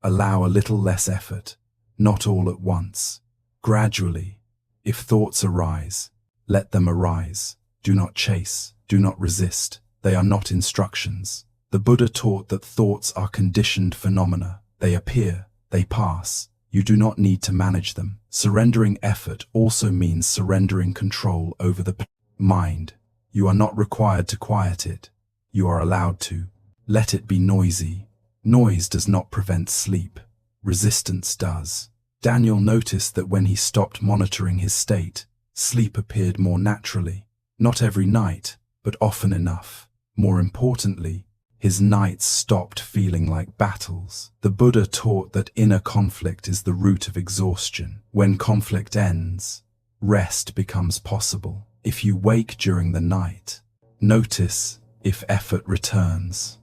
allow a little less effort, not all at once. Gradually, if thoughts arise, let them arise. Do not chase, do not resist. They are not instructions. The Buddha taught that thoughts are conditioned phenomena. They appear, they pass. You do not need to manage them. Surrendering effort also means surrendering control over the mind. You are not required to quiet it. You are allowed to. Let it be noisy. Noise does not prevent sleep. Resistance does. Daniel noticed that when he stopped monitoring his state, sleep appeared more naturally. Not every night, but often enough. More importantly, his nights stopped feeling like battles. The Buddha taught that inner conflict is the root of exhaustion. When conflict ends, rest becomes possible. If you wake during the night, notice if effort returns.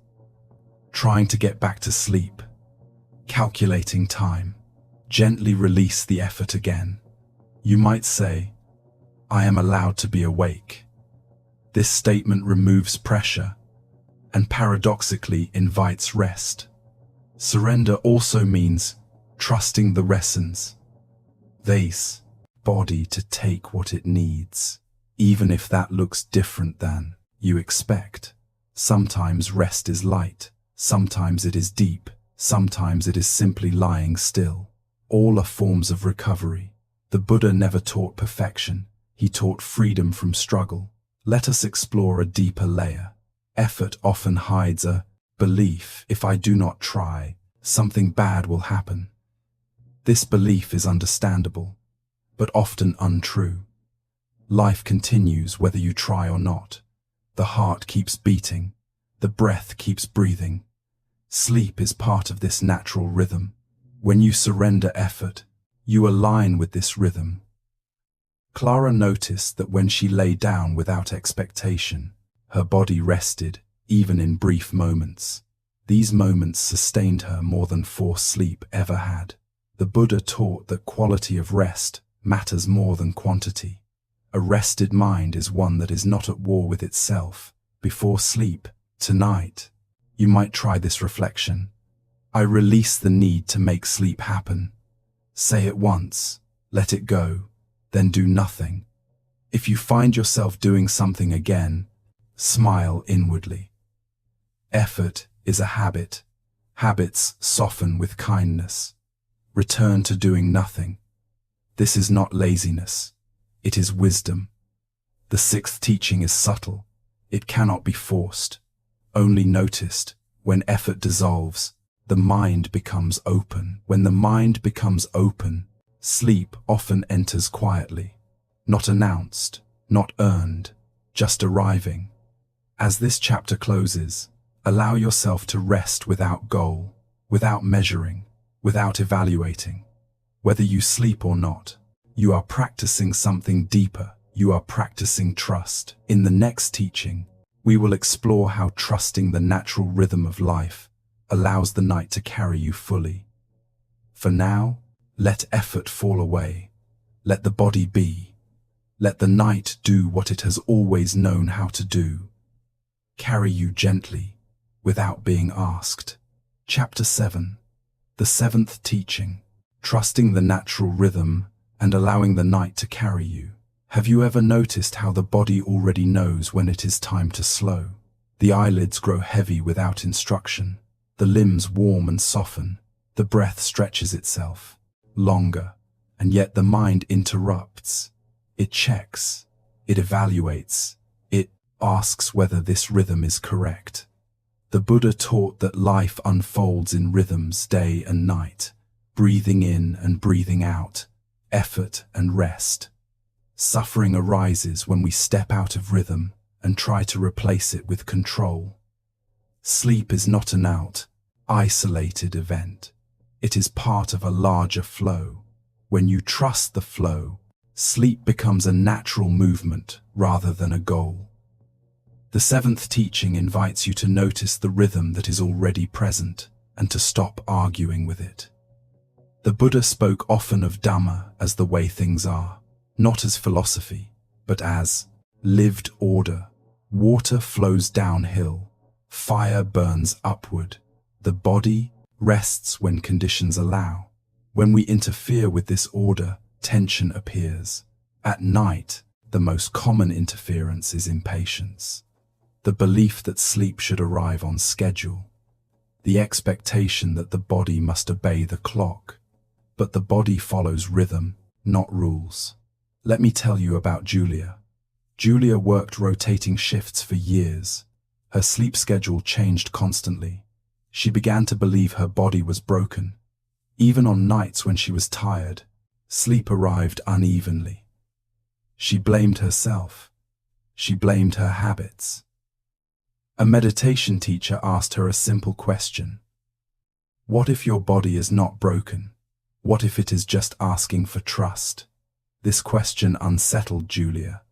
Trying to get back to sleep, calculating time, gently release the effort again. You might say, "I am allowed to be awake." This statement removes pressure and paradoxically invites rest. Surrender also means trusting the lessons. This body to take what it needs, even if that looks different than you expect. Sometimes rest is light, sometimes it is deep, sometimes it is simply lying still. All are forms of recovery. The Buddha never taught perfection, he taught freedom from struggle. Let us explore a deeper layer. Effort often hides a belief, if I do not try, something bad will happen. This belief is understandable, but often untrue. Life continues whether you try or not. The heart keeps beating, the breath keeps breathing. Sleep is part of this natural rhythm. When you surrender effort, you align with this rhythm. Clara noticed that when she lay down without expectation, her body rested, even in brief moments. These moments sustained her more than forced sleep ever had. The Buddha taught that quality of rest matters more than quantity. A rested mind is one that is not at war with itself. Before sleep, tonight, you might try this reflection. I release the need to make sleep happen. Say it once, let it go, then do nothing. If you find yourself doing something again, smile inwardly. Effort is a habit. Habits soften with kindness. Return to doing nothing. This is not laziness. It is wisdom. The sixth teaching is subtle. It cannot be forced, only noticed. When effort dissolves, the mind becomes open. When the mind becomes open, sleep often enters quietly, not announced, not earned, just arriving. As this chapter closes, allow yourself to rest without goal, without measuring, without evaluating. Whether you sleep or not, you are practicing something deeper. You are practicing trust. In the next teaching, we will explore how trusting the natural rhythm of life allows the night to carry you fully. For now, let effort fall away. Let the body be. Let the night do what it has always known how to do. Carry you gently, without being asked. Chapter 7. The seventh teaching. Trusting the natural rhythm and allowing the night to carry you. Have you ever noticed how the body already knows when it is time to slow? The eyelids grow heavy without instruction. The limbs warm and soften. The breath stretches itself longer, and yet the mind interrupts. It checks. It evaluates. It asks whether this rhythm is correct. The Buddha taught that life unfolds in rhythms day and night, breathing in and breathing out, effort and rest. Suffering arises when we step out of rhythm and try to replace it with control. Sleep is not an isolated event. It is part of a larger flow. When you trust the flow, sleep becomes a natural movement rather than a goal. The seventh teaching invites you to notice the rhythm that is already present and to stop arguing with it. The Buddha spoke often of Dhamma as the way things are, not as philosophy, but as lived order. Water flows downhill, fire burns upward, the body rests when conditions allow. When we interfere with this order, tension appears. At night, the most common interference is impatience. The belief that sleep should arrive on schedule. The expectation that the body must obey the clock. But the body follows rhythm, not rules. Let me tell you about Julia. Julia worked rotating shifts for years. Her sleep schedule changed constantly. She began to believe her body was broken. Even on nights when she was tired, sleep arrived unevenly. She blamed herself. She blamed her habits. A meditation teacher asked her a simple question. What if your body is not broken? What if it is just asking for trust? This question unsettled Julia.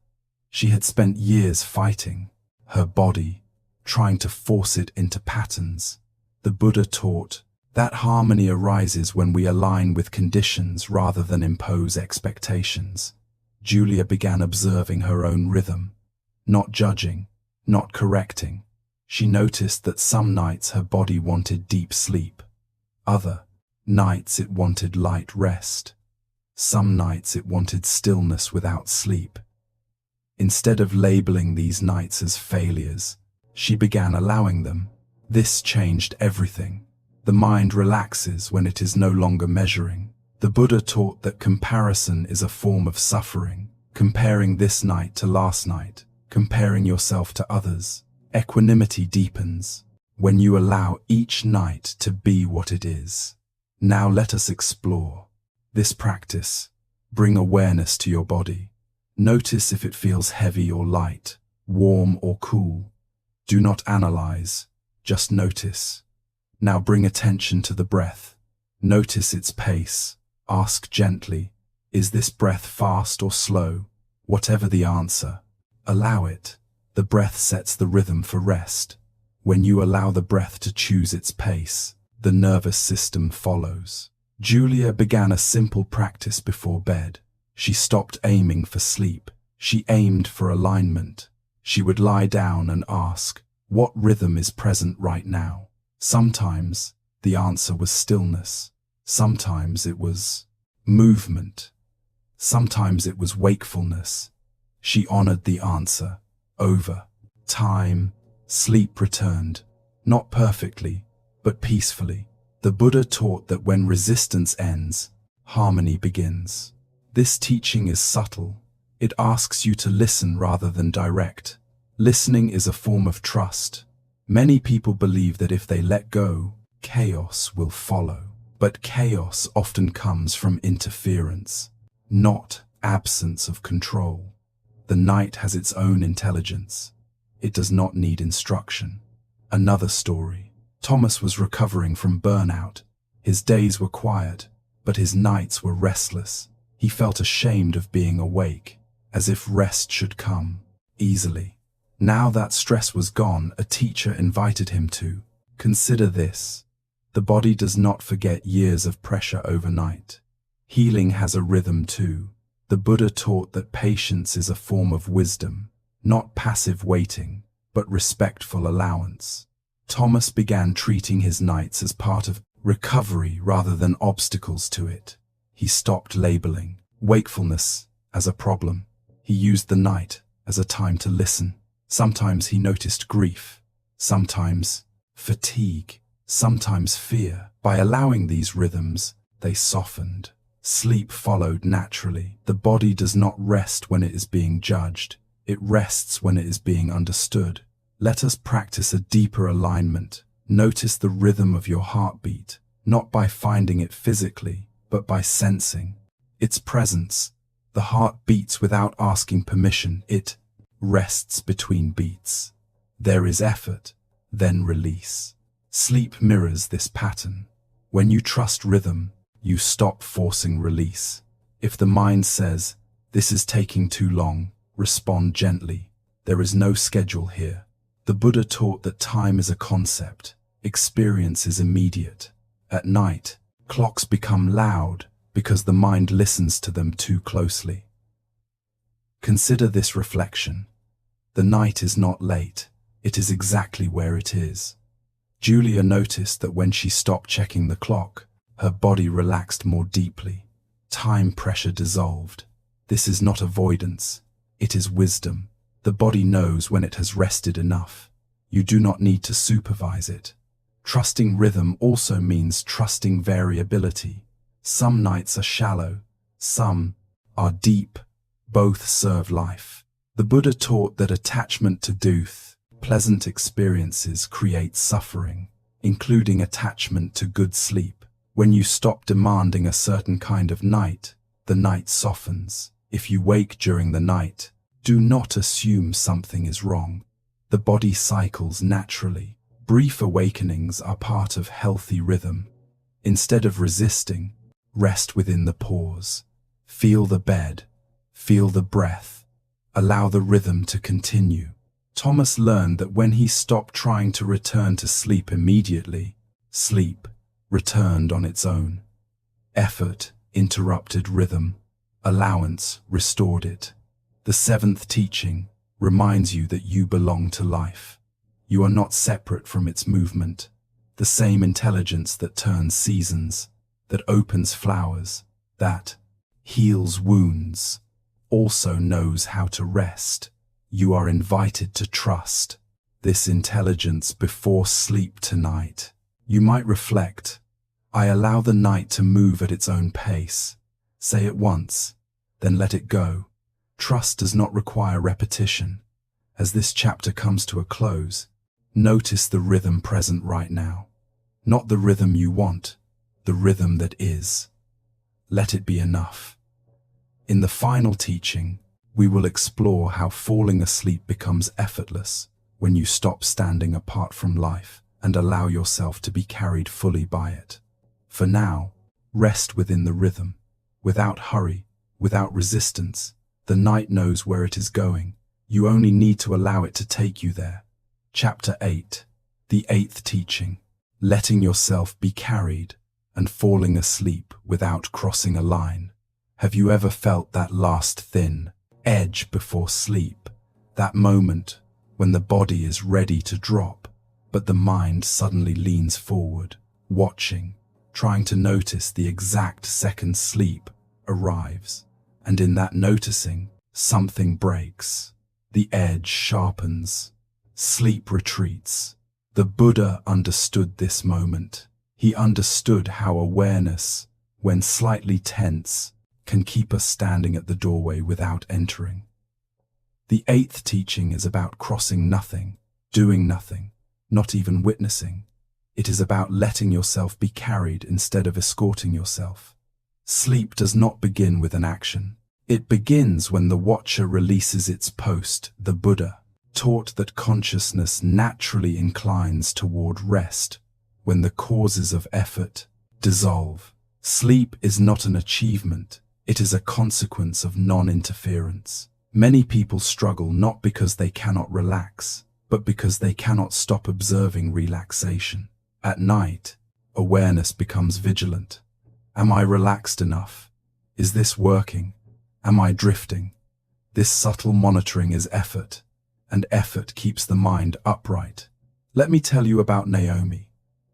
She had spent years fighting her body, trying to force it into patterns. The Buddha taught that harmony arises when we align with conditions rather than impose expectations. Julia began observing her own rhythm, not judging, not correcting. She noticed that some nights her body wanted deep sleep. Other nights it wanted light rest. Some nights it wanted stillness without sleep. Instead of labeling these nights as failures, she began allowing them. This changed everything. The mind relaxes when it is no longer measuring. The Buddha taught that comparison is a form of suffering. Comparing this night to last night, comparing yourself to others. Equanimity deepens when you allow each night to be what it is. Now let us explore this practice. Bring awareness to your body. Notice if it feels heavy or light, warm or cool. Do not analyze, just notice. Now bring attention to the breath. Notice its pace. Ask gently, is this breath fast or slow? Whatever the answer, allow it. The breath sets the rhythm for rest. When you allow the breath to choose its pace, the nervous system follows. Julia began a simple practice before bed. She stopped aiming for sleep. She aimed for alignment. She would lie down and ask, what rhythm is present right now? Sometimes the answer was stillness. Sometimes it was movement. Sometimes it was wakefulness. She honored the answer. Over time, sleep returned, not perfectly, but peacefully. The Buddha taught that when resistance ends, harmony begins. This teaching is subtle. It asks you to listen rather than direct. Listening is a form of trust. Many people believe that if they let go, chaos will follow. But chaos often comes from interference, not absence of control. The night has its own intelligence. It does not need instruction. Another story. Thomas was recovering from burnout. His days were quiet, but his nights were restless. He felt ashamed of being awake, as if rest should come easily. Now that stress was gone, a teacher invited him to consider this. The body does not forget years of pressure overnight. Healing has a rhythm too. The Buddha taught that patience is a form of wisdom, not passive waiting, but respectful allowance. Thomas began treating his nights as part of recovery rather than obstacles to it. He stopped labeling wakefulness as a problem. He used the night as a time to listen. Sometimes he noticed grief, sometimes fatigue, sometimes fear. By allowing these rhythms, they softened. Sleep followed naturally. The body does not rest when it is being judged. It rests when it is being understood. Let us practice a deeper alignment. Notice the rhythm of your heartbeat, not by finding it physically, but by sensing its presence. The heart beats without asking permission. It rests between beats. There is effort, then release. Sleep mirrors this pattern. When you trust rhythm, you stop forcing release. If the mind says, "This is taking too long," respond gently. There is no schedule here. The Buddha taught that time is a concept. Experience is immediate. At night, clocks become loud because the mind listens to them too closely. Consider this reflection. The night is not late. It is exactly where it is. Julia noticed that when she stopped checking the clock, her body relaxed more deeply. Time pressure dissolved. This is not avoidance. It is wisdom. The body knows when it has rested enough. You do not need to supervise it. Trusting rhythm also means trusting variability. Some nights are shallow, some are deep. Both serve life. The Buddha taught that attachment to duth, pleasant experiences, creates suffering, including attachment to good sleep. When you stop demanding a certain kind of night, the night softens. If you wake during the night, do not assume something is wrong. The body cycles naturally. Brief awakenings are part of healthy rhythm. Instead of resisting, rest within the pause. Feel the bed, feel the breath. Allow the rhythm to continue. Thomas learned that when he stopped trying to return to sleep immediately, sleep returned on its own. Effort interrupted rhythm. Allowance restored it. The seventh teaching reminds you that you belong to life. You are not separate from its movement. The same intelligence that turns seasons, that opens flowers, that heals wounds, also knows how to rest. You are invited to trust this intelligence before sleep tonight. You might reflect, I allow the night to move at its own pace. Say it once, then let it go. Trust does not require repetition. As this chapter comes to a close, notice the rhythm present right now. Not the rhythm you want, the rhythm that is. Let it be enough. In the final teaching, we will explore how falling asleep becomes effortless when you stop standing apart from life and allow yourself to be carried fully by it. For now, rest within the rhythm, without hurry, without resistance. The night knows where it is going. You only need to allow it to take you there. Chapter 8, the eighth teaching, letting yourself be carried and falling asleep without crossing a line. Have you ever felt that last thin edge before sleep? That moment when the body is ready to drop, but the mind suddenly leans forward, watching, trying to notice the exact second sleep arrives. And in that noticing, something breaks. The edge sharpens. Sleep retreats. The Buddha understood this moment. He understood how awareness, when slightly tense, can keep us standing at the doorway without entering. The eighth teaching is about crossing nothing, doing nothing, not even witnessing. It is about letting yourself be carried instead of escorting yourself. Sleep does not begin with an action. It begins when the watcher releases its post. The Buddha taught that consciousness naturally inclines toward rest when the causes of effort dissolve. Sleep is not an achievement. It is a consequence of non-interference. Many people struggle not because they cannot relax, but because they cannot stop observing relaxation. At night, awareness becomes vigilant. Am I relaxed enough? Is this working? Am I drifting? This subtle monitoring is effort, and effort keeps the mind upright. Let me tell you about Naomi.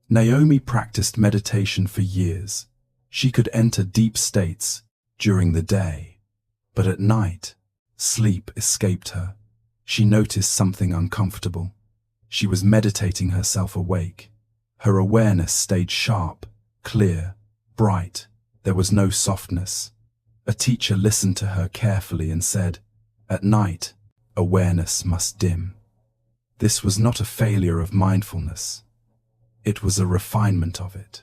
Naomi practiced meditation for years. She could enter deep states during the day, but at night, sleep escaped her. She noticed something uncomfortable. She was meditating herself awake. Her awareness stayed sharp, clear, bright. There was no softness. A teacher listened to her carefully and said, "At night, awareness must dim." This was not a failure of mindfulness. It was a refinement of it.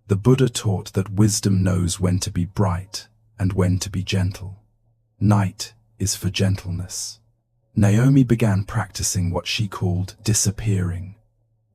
The Buddha taught that wisdom knows when to be bright and when to be gentle. Night is for gentleness. Naomi began practicing what she called disappearing,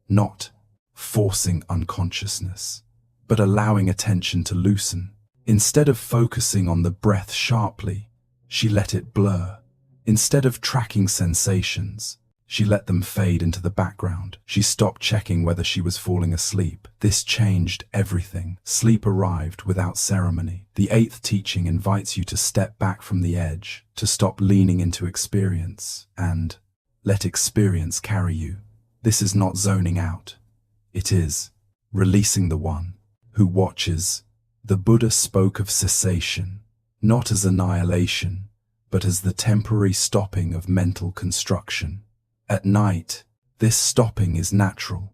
not forcing unconsciousness, but allowing attention to loosen. Instead of focusing on the breath sharply, she let it blur. Instead of tracking sensations, she let them fade into the background. She stopped checking whether she was falling asleep. This changed everything. Sleep arrived without ceremony. The eighth teaching invites you to step back from the edge, to stop leaning into experience, and let experience carry you. This is not zoning out. It is releasing the one who watches. The Buddha spoke of cessation, not as annihilation, but as the temporary stopping of mental construction. At night, this stopping is natural.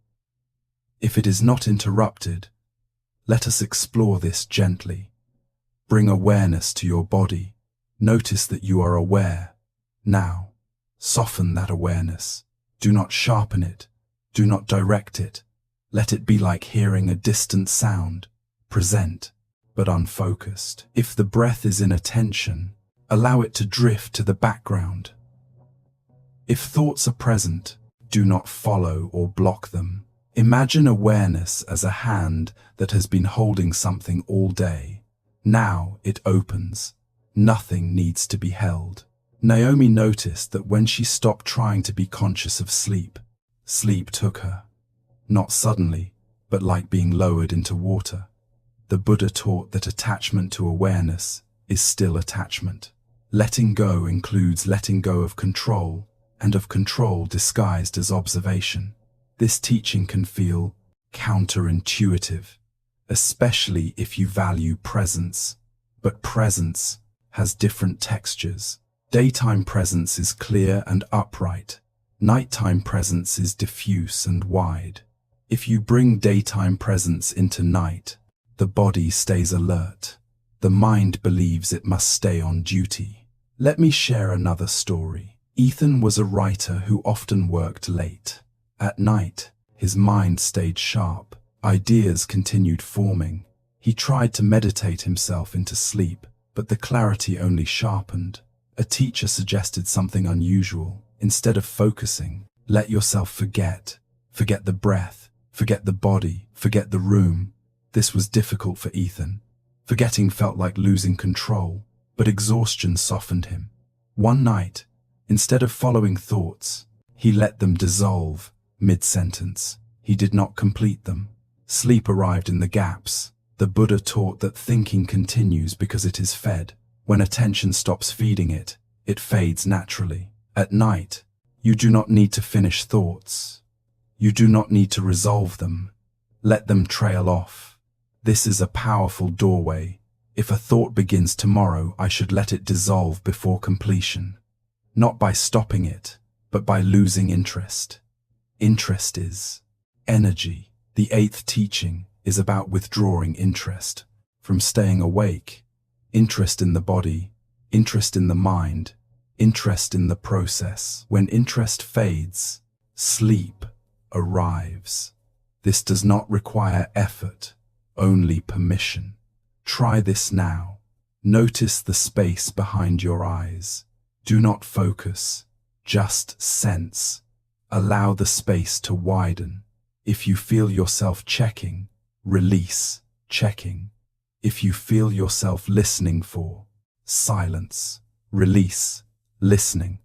If it is not interrupted, let us explore this gently. Bring awareness to your body. Notice that you are aware. Now, soften that awareness. Do not sharpen it. Do not direct it. Let it be like hearing a distant sound, present, but unfocused. If the breath is in attention, allow it to drift to the background. If thoughts are present, do not follow or block them. Imagine awareness as a hand that has been holding something all day. Now it opens. Nothing needs to be held. Naomi noticed that when she stopped trying to be conscious of sleep, sleep took her. Not suddenly, but like being lowered into water. The Buddha taught that attachment to awareness is still attachment. Letting go includes letting go of control, and of control disguised as observation. This teaching can feel counterintuitive, especially if you value presence. But presence has different textures. Daytime presence is clear and upright. Nighttime presence is diffuse and wide. If you bring daytime presence into night, the body stays alert. The mind believes it must stay on duty. Let me share another story. Ethan was a writer who often worked late. At night, his mind stayed sharp. Ideas continued forming. He tried to meditate himself into sleep, but the clarity only sharpened. A teacher suggested something unusual. Instead of focusing, let yourself forget. Forget the breath, forget the body, forget the room. This was difficult for Ethan. Forgetting felt like losing control, but exhaustion softened him. One night, instead of following thoughts, he let them dissolve mid-sentence. He did not complete them. Sleep arrived in the gaps. The Buddha taught that thinking continues because it is fed. When attention stops feeding it, it fades naturally. At night, you do not need to finish thoughts. You do not need to resolve them. Let them trail off. This is a powerful doorway. If a thought begins tomorrow, I should let it dissolve before completion. Not by stopping it, but by losing interest. Interest is energy. The eighth teaching is about withdrawing interest from staying awake. Interest in the body, interest in the mind, interest in the process. When interest fades, sleep arrives. This does not require effort, only permission. Try this now. Notice the space behind your eyes. Do not focus, just sense. Allow the space to widen. If you feel yourself checking, release, checking. If you feel yourself listening for silence, release, listening.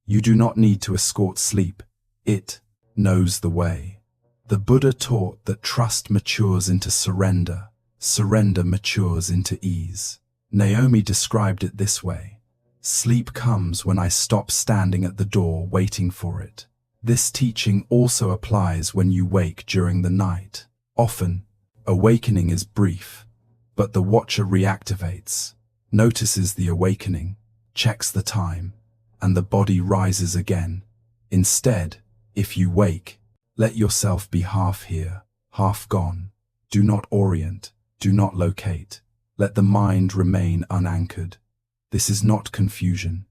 You do not need to escort sleep. It knows the way. The Buddha taught that trust matures into surrender, surrender matures into ease. Naomi described it this way: sleep comes when I stop standing at the door waiting for it. This teaching also applies when you wake during the night. Often, awakening is brief, but the watcher reactivates, notices the awakening, checks the time, and the body rises again. Instead, if you wake, let yourself be half here, half gone. Do not orient, do not locate. Let the mind remain unanchored. This is not confusion,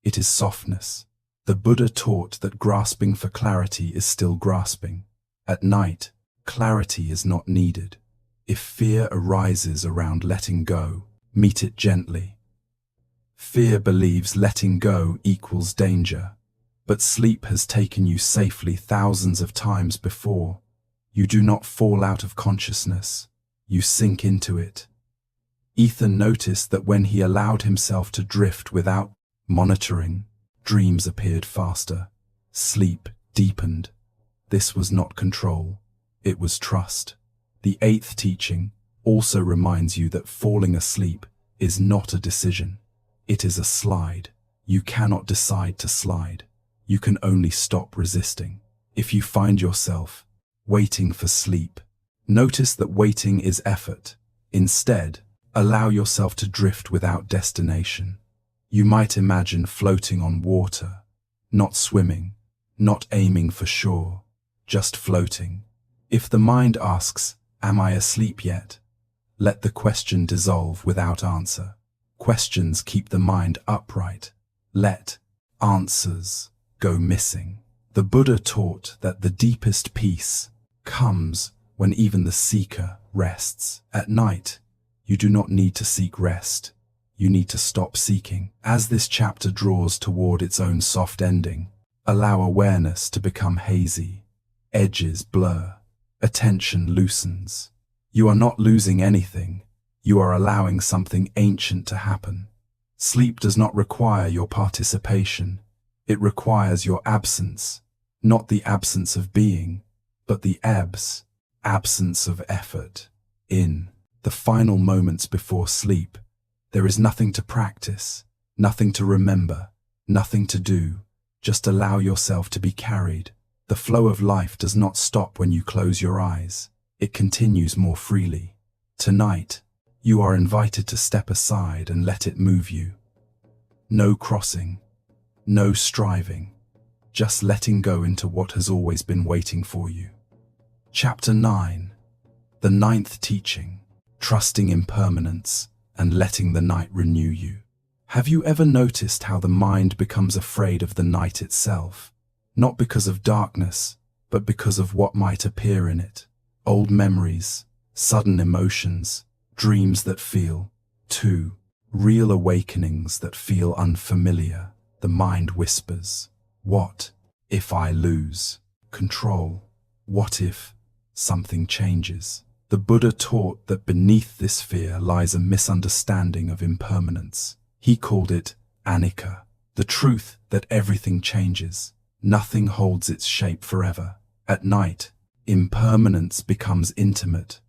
it is softness. The Buddha taught that grasping for clarity is still grasping. At night, clarity is not needed. If fear arises around letting go, meet it gently. Fear believes letting go equals danger, but sleep has taken you safely thousands of times before. You do not fall out of consciousness, you sink into it. Ethan noticed that when he allowed himself to drift without monitoring, dreams appeared faster, sleep deepened. This was not control, it was trust. The eighth teaching also reminds you that falling asleep is not a decision. It is a slide. You cannot decide to slide. You can only stop resisting. If you find yourself waiting for sleep, notice that waiting is effort. Instead, allow yourself to drift without destination. You might imagine floating on water, not swimming, not aiming for shore, just floating. If the mind asks, "Am I asleep yet?" let the question dissolve without answer. Questions keep the mind upright. Let answers go missing. The Buddha taught that the deepest peace comes when even the seeker rests. At night, you do not need to seek rest. You need to stop seeking. As this chapter draws toward its own soft ending, allow awareness to become hazy. Edges blur. Attention loosens. You are not losing anything. You are allowing something ancient to happen. Sleep does not require your participation. It requires your absence, not the absence of being, but the absence of effort. In the final moments before sleep, there is nothing to practice, nothing to remember, nothing to do. Just allow yourself to be carried. The flow of life does not stop when you close your eyes. It continues more freely. Tonight, you are invited to step aside and let it move you. No crossing, no striving, just letting go into what has always been waiting for you. Chapter 9. The ninth teaching, trusting impermanence and letting the night renew you. Have you ever noticed how the mind becomes afraid of the night itself? Not because of darkness, but because of what might appear in it. Old memories, sudden emotions, dreams that feel too real, awakenings that feel unfamiliar. The mind whispers, what if I lose control? What if something changes? The Buddha taught that beneath this fear lies a misunderstanding of impermanence. He called it anicca, the truth that everything changes. Nothing holds its shape forever. At night, impermanence becomes intimate.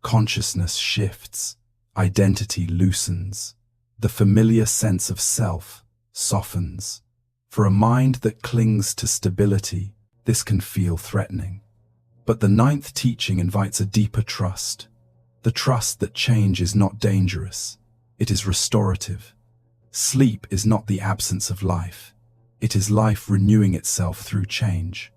Consciousness shifts. Identity loosens. The familiar sense of self softens. For a mind that clings to stability, this can feel threatening. But the ninth teaching invites a deeper trust. The trust that change is not dangerous. It is restorative. Sleep is not the absence of life. It is life renewing itself through change.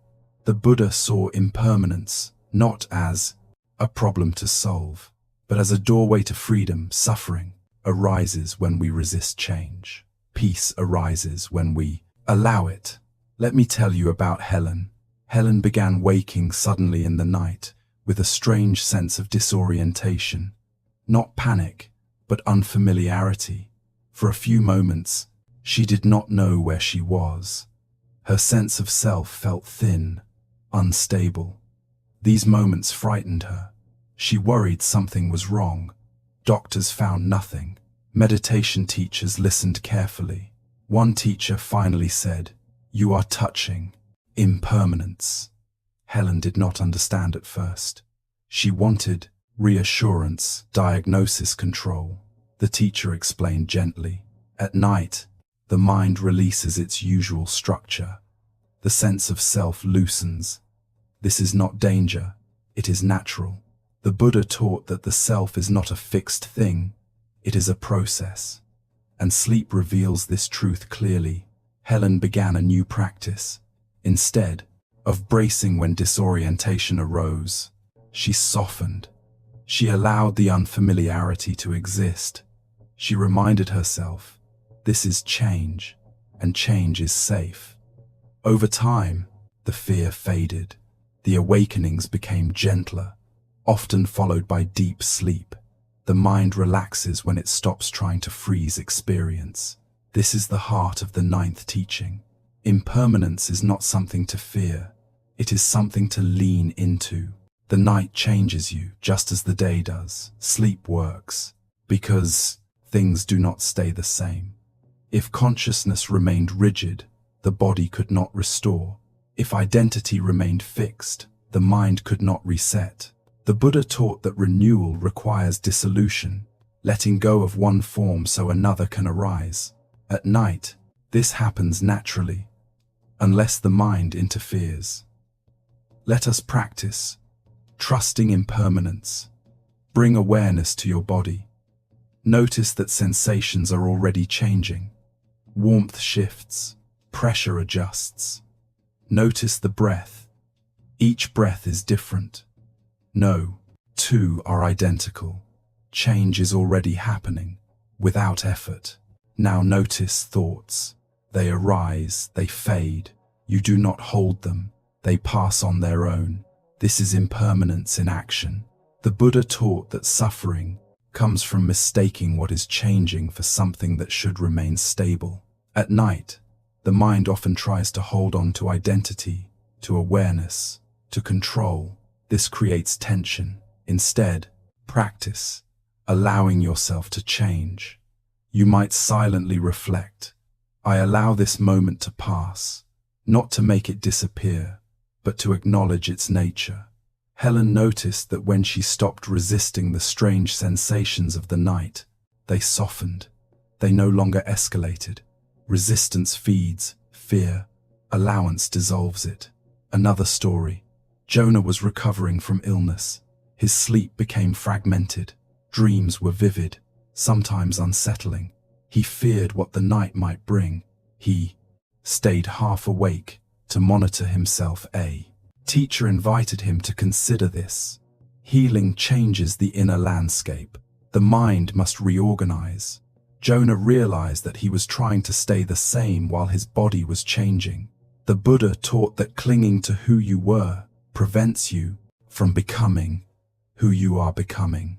The Buddha saw impermanence not as a problem to solve, but as a doorway to freedom. Suffering arises when we resist change. Peace arises when we allow it. Let me tell you about Helen. Helen began waking suddenly in the night with a strange sense of disorientation. Not panic, but unfamiliarity. For a few moments, she did not know where she was. Her sense of self felt thin, unstable. These moments frightened her. She worried something was wrong. Doctors found nothing. Meditation teachers listened carefully. One teacher finally said, "You are touching impermanence." Helen did not understand at first. She wanted reassurance, diagnosis control. The teacher explained gently. At night, the mind releases its usual structure. The sense of self loosens. This is not danger, it is natural. The Buddha taught that the self is not a fixed thing, it is a process. And sleep reveals this truth clearly. Helen began a new practice. Instead of bracing when disorientation arose, she softened. She allowed the unfamiliarity to exist. She reminded herself, this is change, and change is safe. Over time, the fear faded. The awakenings became gentler, often followed by deep sleep. The mind relaxes when it stops trying to freeze experience. This is the heart of the ninth teaching. Impermanence is not something to fear. It is something to lean into. The night changes you just as the day does. Sleep works because things do not stay the same. If consciousness remained rigid, the body could not restore. If identity remained fixed, the mind could not reset. The Buddha taught that renewal requires dissolution, letting go of one form so another can arise. At night, this happens naturally, unless the mind interferes. Let us practice trusting impermanence. Bring awareness to your body. Notice that sensations are already changing. Warmth shifts, pressure adjusts. Notice the breath. Each breath is different. No two are identical. Change is already happening, without effort. Now notice thoughts. They arise, they fade. You do not hold them. They pass on their own. This is impermanence in action. The Buddha taught that suffering comes from mistaking what is changing for something that should remain stable. At night, the mind often tries to hold on to identity, to awareness, to control. This creates tension. Instead, practice allowing yourself to change. You might silently reflect, I allow this moment to pass, not to make it disappear, but to acknowledge its nature. Helen noticed that when she stopped resisting the strange sensations of the night, they softened. They no longer escalated. Resistance feeds fear. Allowance dissolves it. Another story. Jonah was recovering from illness. His sleep became fragmented. Dreams were vivid, sometimes unsettling. He feared what the night might bring. He stayed half awake to monitor himself. A teacher invited him to consider this. Healing changes the inner landscape. The mind must reorganize. Jonah realized that he was trying to stay the same while his body was changing. The Buddha taught that clinging to who you were prevents you from becoming who you are becoming.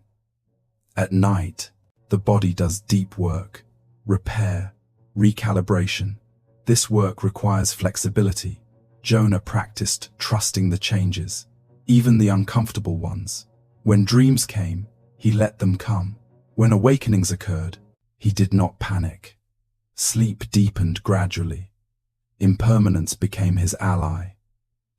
At night, the body does deep work, repair, recalibration. This work requires flexibility. Jonah practiced trusting the changes, even the uncomfortable ones. When dreams came, he let them come. When awakenings occurred, he did not panic. Sleep deepened gradually. Impermanence became his ally.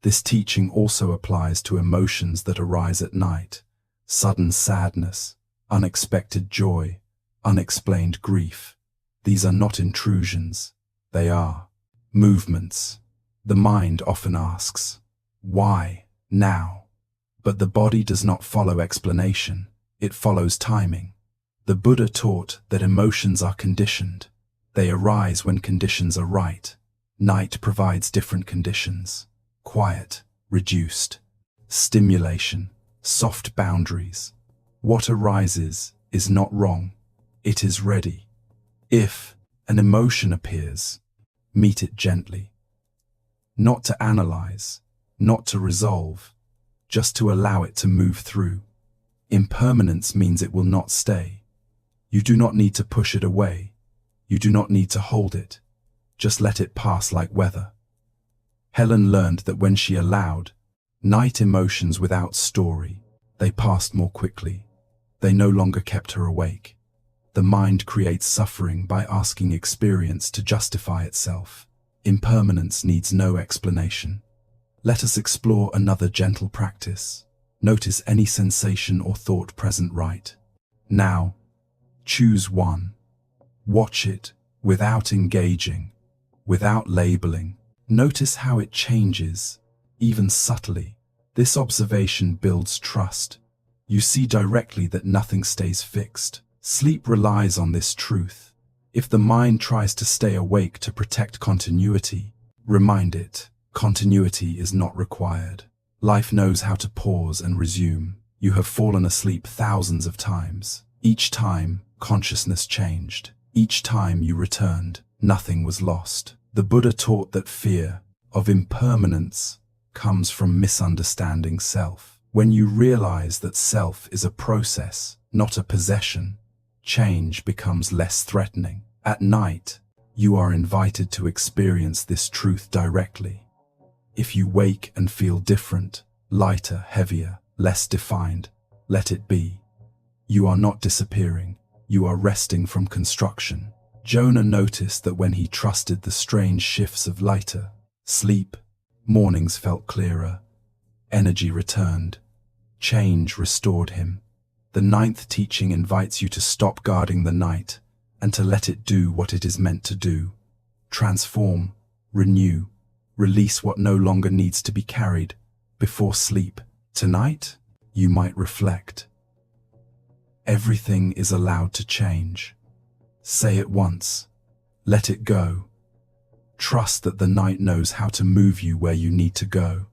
This teaching also applies to emotions that arise at night. Sudden sadness, unexpected joy, unexplained grief. These are not intrusions. They are movements. The mind often asks, why now? But the body does not follow explanation. It follows timing. The Buddha taught that emotions are conditioned. They arise when conditions are right. Night provides different conditions. Quiet, reduced. Stimulation, soft boundaries. What arises is not wrong. It is ready. If an emotion appears, meet it gently. Not to analyze, not to resolve, just to allow it to move through. Impermanence means it will not stay. You do not need to push it away. You do not need to hold it. Just let it pass like weather. Helen learned that when she allowed night emotions without story, they passed more quickly. They no longer kept her awake. The mind creates suffering by asking experience to justify itself. Impermanence needs no explanation. Let us explore another gentle practice. Notice any sensation or thought present right now. Choose one. Watch it without engaging, without labeling. Notice how it changes, even subtly. This observation builds trust. You see directly that nothing stays fixed. Sleep relies on this truth. If the mind tries to stay awake to protect continuity, remind it, continuity is not required. Life knows how to pause and resume. You have fallen asleep thousands of times. Each time, consciousness changed. Each time you returned, nothing was lost. The Buddha taught that fear of impermanence comes from misunderstanding self. When you realize that self is a process, not a possession, change becomes less threatening. At night, you are invited to experience this truth directly. If you wake and feel different, lighter, heavier, less defined, let it be. You are not disappearing. You are resting from construction. Jonah noticed that when he trusted the strange shifts of lighter sleep, mornings felt clearer, energy returned, change restored him. The ninth teaching invites you to stop guarding the night and to let it do what it is meant to do. Transform, renew, release what no longer needs to be carried. Before sleep, tonight, you might reflect. Everything is allowed to change. Say it once. Let it go. Trust that the night knows how to move you where you need to go.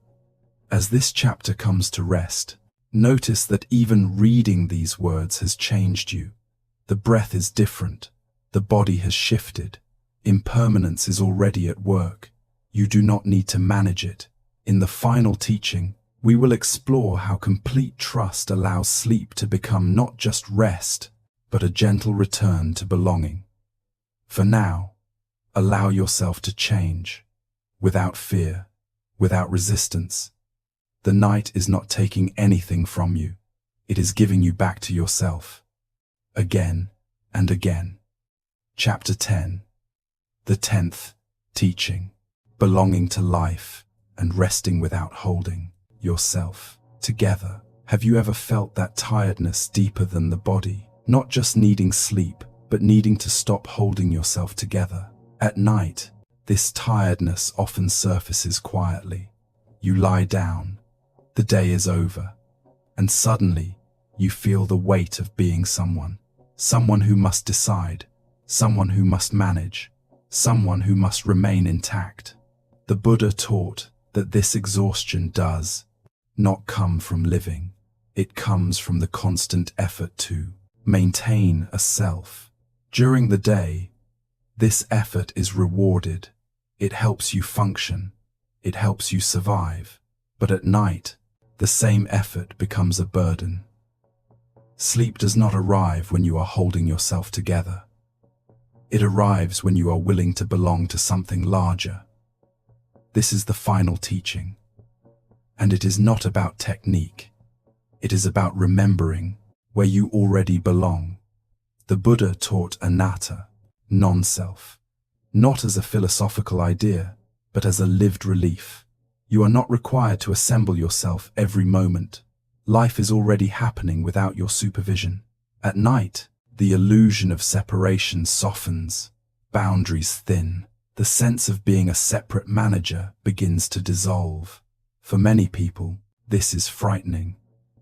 As this chapter comes to rest, notice that even reading these words has changed you. The breath is different. The body has shifted. Impermanence is already at work. You do not need to manage it. In the final teaching, we will explore how complete trust allows sleep to become not just rest, but a gentle return to belonging. For now, allow yourself to change, without fear, without resistance. The night is not taking anything from you. It is giving you back to yourself. Again and again. Chapter 10. The 10th teaching. Belonging to life and resting without holding yourself together. Have you ever felt that tiredness deeper than the body? Not just needing sleep, but needing to stop holding yourself together. At night, this tiredness often surfaces quietly. You lie down, the day is over, and suddenly you feel the weight of being someone. Someone who must decide, someone who must manage, someone who must remain intact. The Buddha taught that this exhaustion does not come from living. It comes from the constant effort to maintain a self. During the day, this effort is rewarded. It helps you function. It helps you survive. But at night, the same effort becomes a burden. Sleep does not arrive when you are holding yourself together. It arrives when you are willing to belong to something larger. This is the final teaching. And it is not about technique. It is about remembering where you already belong. The Buddha taught anatta, non-self, not as a philosophical idea, but as a lived relief. You are not required to assemble yourself every moment. Life is already happening without your supervision. At night, the illusion of separation softens, boundaries thin. The sense of being a separate manager begins to dissolve. For many people, this is frightening.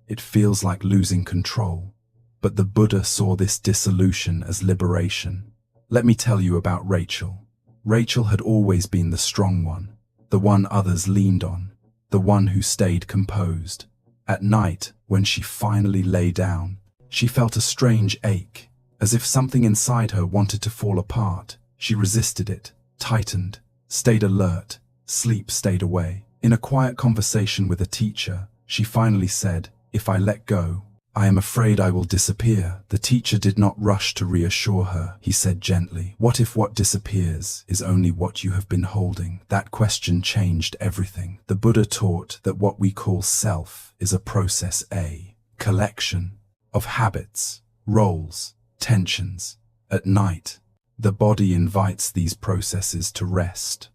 It feels like losing control. But the Buddha saw this dissolution as liberation. Let me tell you about Rachel. Rachel had always been the strong one, the one others leaned on, the one who stayed composed. At night, when she finally lay down, she felt a strange ache, as if something inside her wanted to fall apart. She resisted it, tightened, stayed alert, sleep stayed away. In a quiet conversation with a teacher, she finally said, "If I let go, I am afraid I will disappear." The teacher did not rush to reassure her. He said gently, "What if what disappears is only what you have been holding?" That question changed everything. The Buddha taught that what we call self is a process, a collection of habits, roles, tensions. At night, the body invites these processes to rest.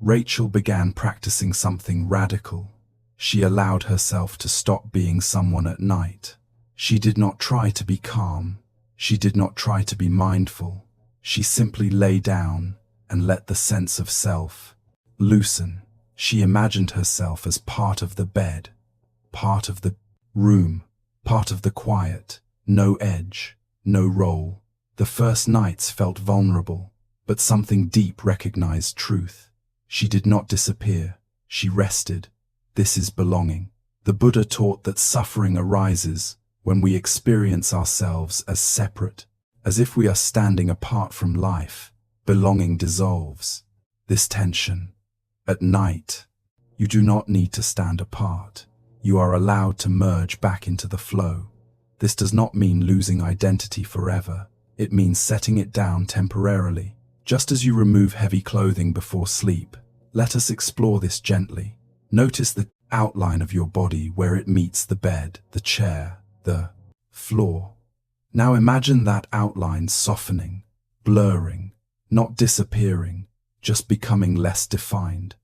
Rachel began practicing something radical. She allowed herself to stop being someone at night. She did not try to be calm. She did not try to be mindful. She simply lay down and let the sense of self loosen. She imagined herself as part of the bed, part of the room, part of the quiet. No edge, no role. The first nights felt vulnerable, but something deep recognized truth. She did not disappear. She rested. This is belonging. The Buddha taught that suffering arises when we experience ourselves as separate, as if we are standing apart from life. Belonging dissolves this tension. At night, you do not need to stand apart. You are allowed to merge back into the flow. This does not mean losing identity forever. It means setting it down temporarily. Just as you remove heavy clothing before sleep, let us explore this gently. Notice the outline of your body where it meets the bed, the chair, the floor. Now imagine that outline softening, blurring, not disappearing, just becoming less defined.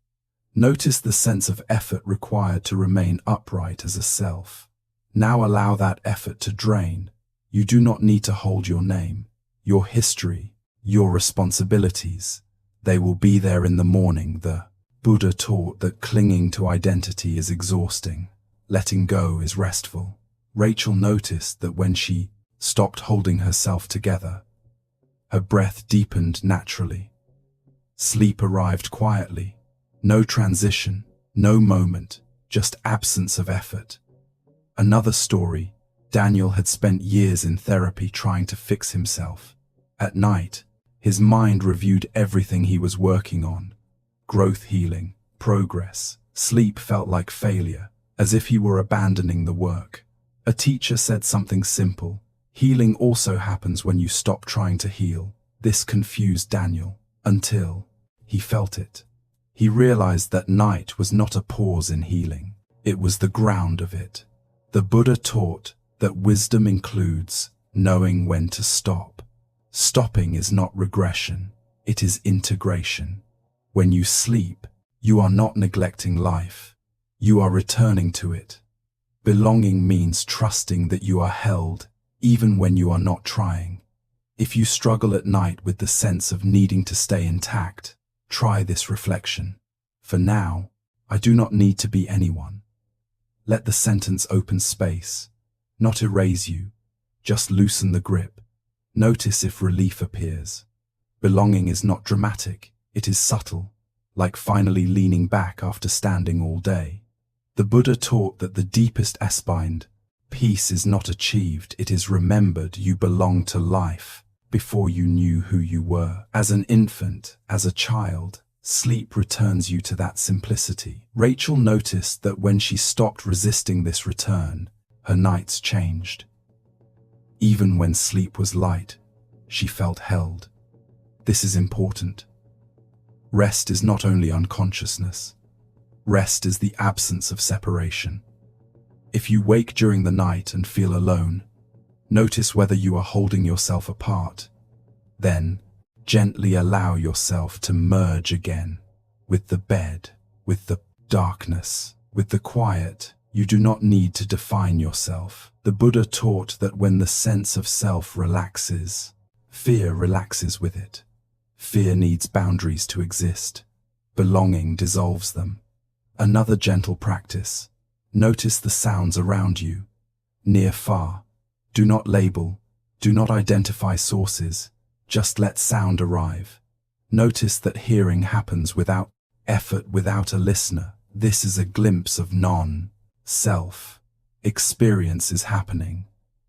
Notice the sense of effort required to remain upright as a self. Now allow that effort to drain. You do not need to hold your name, your history, your responsibilities. They will be there in the morning. The Buddha taught that clinging to identity is exhausting. Letting go is restful. Rachel noticed that when she stopped holding herself together, her breath deepened naturally. Sleep arrived quietly. No transition, no moment, just absence of effort. Another story. Daniel had spent years in therapy trying to fix himself. At night, his mind reviewed everything he was working on. Growth, healing, progress. Sleep felt like failure, as if he were abandoning the work. A teacher said something simple. Healing also happens when you stop trying to heal. This confused Daniel, until he felt it. He realized that night was not a pause in healing. It was the ground of it. The Buddha taught that wisdom includes knowing when to stop. Stopping is not regression, it is integration. When you sleep, you are not neglecting life. You are returning to it. Belonging means trusting that you are held, even when you are not trying. If you struggle at night with the sense of needing to stay intact, try this reflection. For now, I do not need to be anyone. Let the sentence open space, not erase you, just loosen the grip. Notice if relief appears. Belonging is not dramatic, it is subtle, like finally leaning back after standing all day. The Buddha taught that the deepest aspind, peace is not achieved, it is remembered. You belong to life before you knew who you were. As an infant, as a child, sleep returns you to that simplicity. Rachel noticed that when she stopped resisting this return, her nights changed. Even when sleep was light, she felt held. This is important. Rest is not only unconsciousness. Rest is the absence of separation. If you wake during the night and feel alone, notice whether you are holding yourself apart. Then, gently allow yourself to merge again with the bed, with the darkness, with the quiet. You do not need to define yourself. The Buddha taught that when the sense of self relaxes, fear relaxes with it. Fear needs boundaries to exist. Belonging dissolves them. Another gentle practice. Notice the sounds around you, near, far. Do not label, do not identify sources. Just let sound arrive. Notice that hearing happens without effort, without a listener. This is a glimpse of non-self. Experience is happening.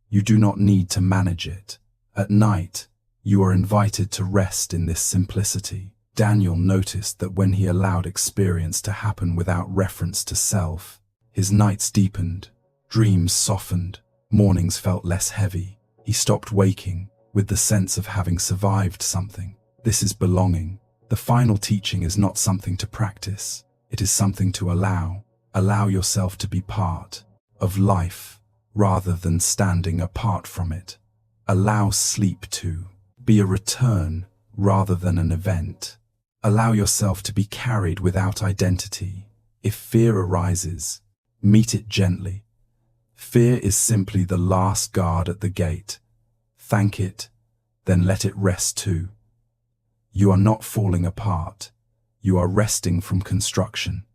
You do not need to manage it. At night, you are invited to rest in this simplicity. Daniel noticed that when he allowed experience to happen without reference to self, his nights deepened, dreams softened, mornings felt less heavy. He stopped waking with the sense of having survived something. This is belonging. The final teaching is not something to practice. It is something to allow. Allow yourself to be part of life rather than standing apart from it. Allow sleep to be a return rather than an event. Allow yourself to be carried without identity. If fear arises, meet it gently. Fear is simply the last guard at the gate. Thank it, then let it rest too. You are not falling apart. You are resting from construction.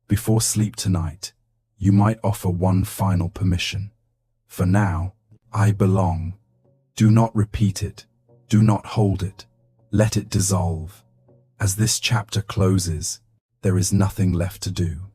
Before sleep tonight, you might offer one final permission. For now, I belong. Do not repeat it. Do not hold it. Let it dissolve. As this chapter closes, there is nothing left to do,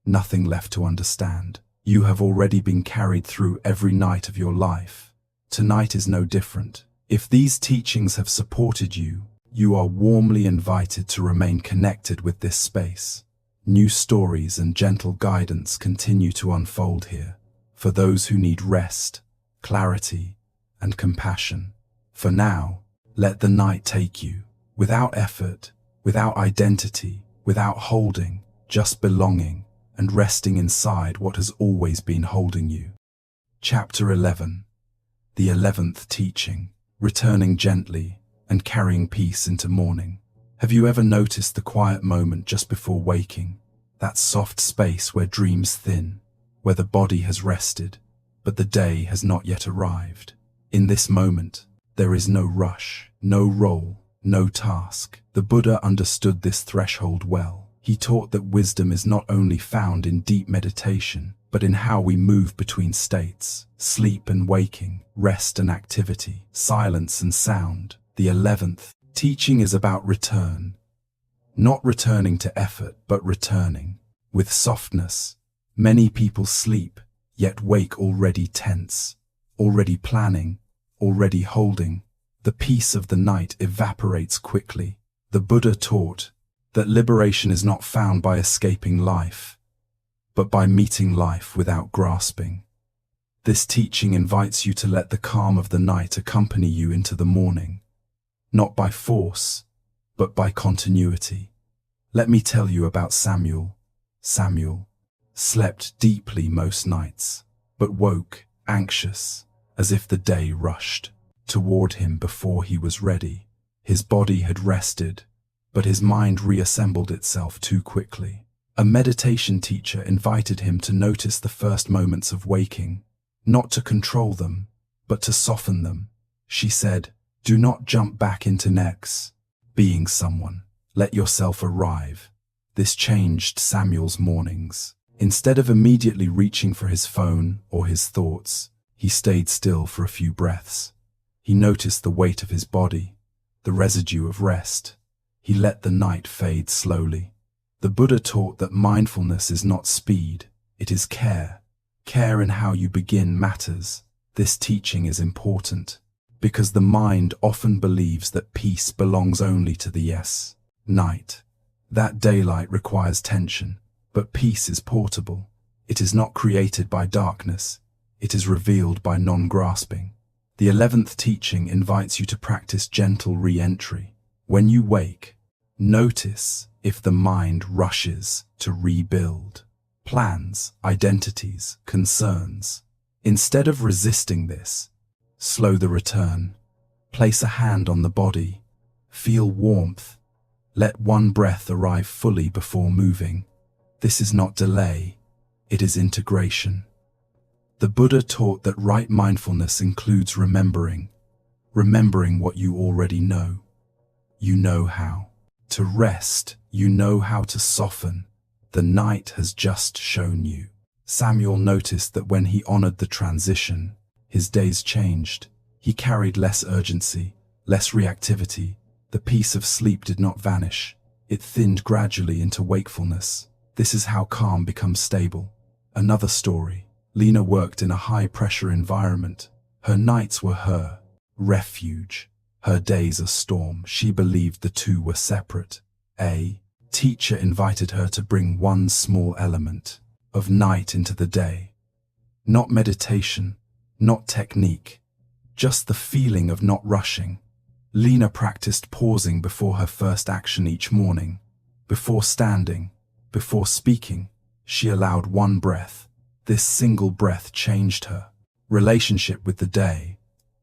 nothing left to understand. You have already been carried through every night of your life. Tonight is no different. If these teachings have supported you, you are warmly invited to remain connected with this space. New stories and gentle guidance continue to unfold here, for those who need rest, clarity, and compassion. For now, let the night take you, without effort, without identity, without holding, just belonging and resting inside what has always been holding you. Chapter 11. The 11th teaching, returning gently and carrying peace into morning. Have you ever noticed the quiet moment just before waking? That soft space where dreams thin, where the body has rested, but the day has not yet arrived. In this moment, there is no rush, no role, no task. The Buddha understood this threshold well. He taught that wisdom is not only found in deep meditation, but in how we move between states, sleep and waking, rest and activity, silence and sound. The 11th teaching is about return. Not returning to effort, but returning with softness. Many people sleep, yet wake already tense, already planning, already holding. The peace of the night evaporates quickly. The Buddha taught that liberation is not found by escaping life, but by meeting life without grasping. This teaching invites you to let the calm of the night accompany you into the morning, not by force, but by continuity. Let me tell you about Samuel. Samuel slept deeply most nights, but woke anxious, as if the day rushed toward him before he was ready. His body had rested, but his mind reassembled itself too quickly. A meditation teacher invited him to notice the first moments of waking, not to control them, but to soften them. She said, "Do not jump back into next being someone. Let yourself arrive." This changed Samuel's mornings. Instead of immediately reaching for his phone or his thoughts, he stayed still for a few breaths. He noticed the weight of his body, the residue of rest. He let the night fade slowly. The Buddha taught that mindfulness is not speed, it is care. Care in how you begin matters. This teaching is important, because the mind often believes that peace belongs only to the yes, night. That daylight requires tension, but peace is portable. It is not created by darkness, it is revealed by non-grasping. The 11th teaching invites you to practice gentle re-entry. When you wake, notice if the mind rushes to rebuild plans, identities, concerns. Instead of resisting this, slow the return. Place a hand on the body. Feel warmth. Let one breath arrive fully before moving. This is not delay, it is integration. The Buddha taught that right mindfulness includes remembering what you already know. You know how to rest, you know how to soften. The night has just shown you. Samuel noticed that when he honored the transition, his days changed. He carried less urgency, less reactivity. The peace of sleep did not vanish. It thinned gradually into wakefulness. This is how calm becomes stable. Another story. Lena worked in a high-pressure environment. Her nights were her refuge, her days a storm. She believed the two were separate. A teacher invited her to bring one small element of night into the day. Not meditation, not technique, just the feeling of not rushing. Lena practiced pausing before her first action each morning. Before standing, before speaking, she allowed one breath. This single breath changed her relationship with the day.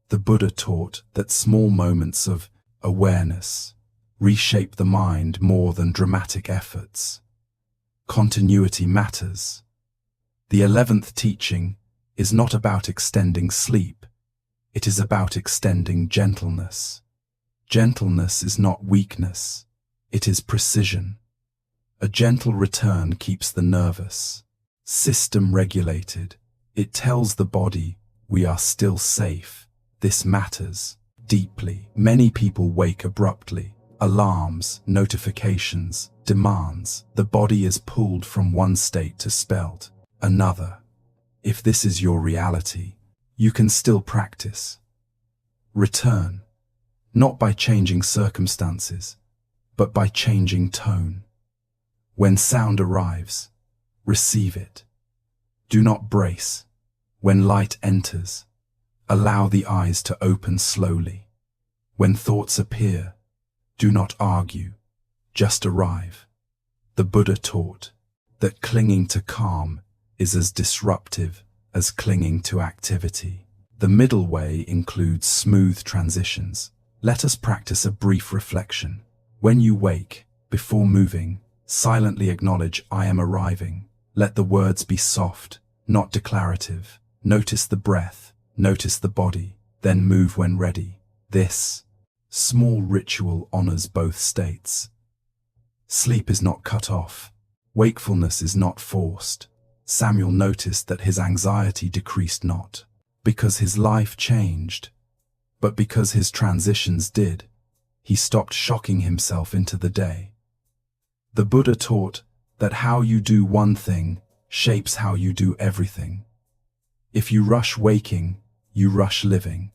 The Buddha taught that small moments of awareness, reshape the mind more than dramatic efforts. Continuity matters. The 11th teaching is not about extending sleep. It is about extending gentleness. Gentleness is not weakness. It is precision. A gentle return keeps the nervous system regulated. It tells the body, we are still safe. This matters deeply. Many people wake abruptly. Alarms, notifications, demands. The body is pulled from one state to spelled another. If this is your reality, you can still practice. Return, not by changing circumstances, but by changing tone. When sound arrives, receive it. Do not brace. When light enters, allow the eyes to open slowly. When thoughts appear, do not argue, just arrive. The Buddha taught that clinging to calm is as disruptive as clinging to activity. The middle way includes smooth transitions. Let us practice a brief reflection. When you wake, before moving, silently acknowledge, I am arriving. Let the words be soft, not declarative. Notice the breath, notice the body, then move when ready. This small ritual honors both states. Sleep is not cut off. Wakefulness is not forced. Samuel noticed that his anxiety decreased not because his life changed, but because his transitions did. He stopped shocking himself into the day. The Buddha taught that how you do one thing shapes how you do everything. If you rush waking, you rush living.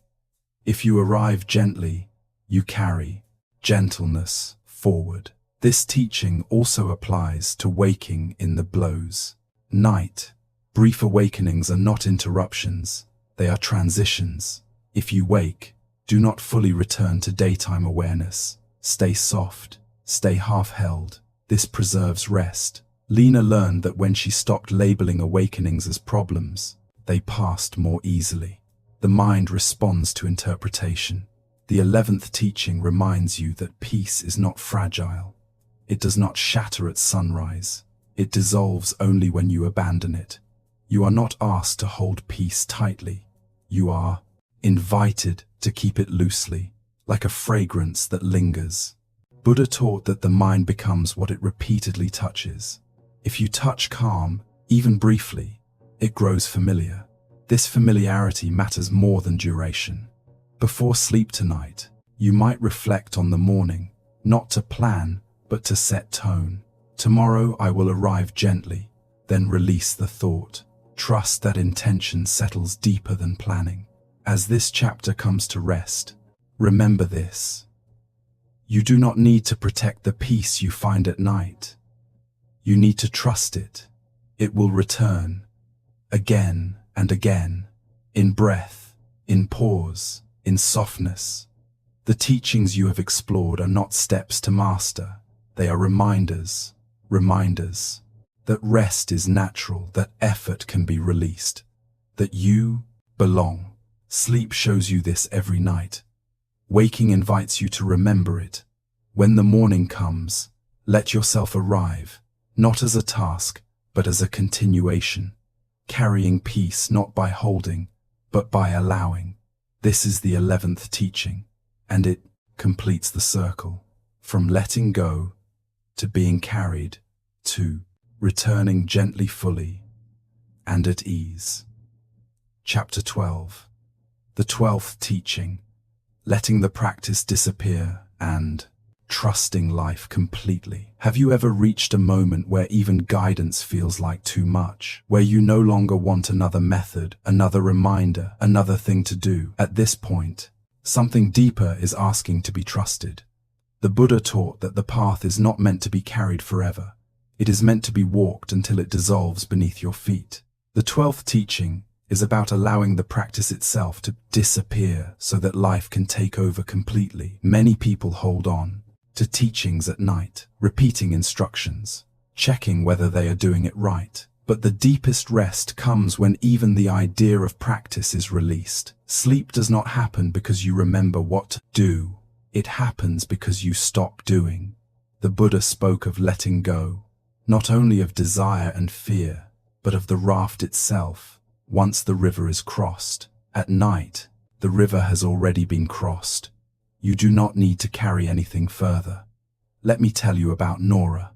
If you arrive gently, you carry gentleness forward. This teaching also applies to waking in the blows. Night. Brief awakenings are not interruptions, they are transitions. If you wake, do not fully return to daytime awareness. Stay soft, stay half-held. This preserves rest. Lena learned that when she stopped labeling awakenings as problems, they passed more easily. The mind responds to interpretation. The 11th teaching reminds you that peace is not fragile. It does not shatter at sunrise. It dissolves only when you abandon it. You are not asked to hold peace tightly. You are invited to keep it loosely, like a fragrance that lingers. Buddha taught that the mind becomes what it repeatedly touches. If you touch calm, even briefly, it grows familiar. This familiarity matters more than duration. Before sleep tonight, you might reflect on the morning, not to plan, but to set tone. Tomorrow I will arrive gently, then release the thought. Trust that intention settles deeper than planning. As this chapter comes to rest, remember this. You do not need to protect the peace you find at night. You need to trust it. It will return, again and again, in breath, in pause, in softness. The teachings you have explored are not steps to master. They are reminders that rest is natural, that effort can be released, that you belong. Sleep shows you this every night. Waking invites you to remember it. When the morning comes, let yourself arrive, not as a task, but as a continuation, carrying peace not by holding, but by allowing. This is the 11th teaching, and it completes the circle, from letting go to being carried to returning gently, fully, and at ease. Chapter 12. The 12th teaching, letting the practice disappear and trusting life completely. Have you ever reached a moment where even guidance feels like too much, where you no longer want another method, another reminder, another thing to do? At this point, something deeper is asking to be trusted. The Buddha taught that the path is not meant to be carried forever. It is meant to be walked until it dissolves beneath your feet. The 12th teaching is about allowing the practice itself to disappear so that life can take over completely. Many people hold on to teachings at night, repeating instructions, checking whether they are doing it right. But the deepest rest comes when even the idea of practice is released. Sleep does not happen because you remember what to do. It happens because you stop doing. The Buddha spoke of letting go, not only of desire and fear, but of the raft itself. Once the river is crossed, at night, the river has already been crossed. You do not need to carry anything further. Let me tell you about Nora.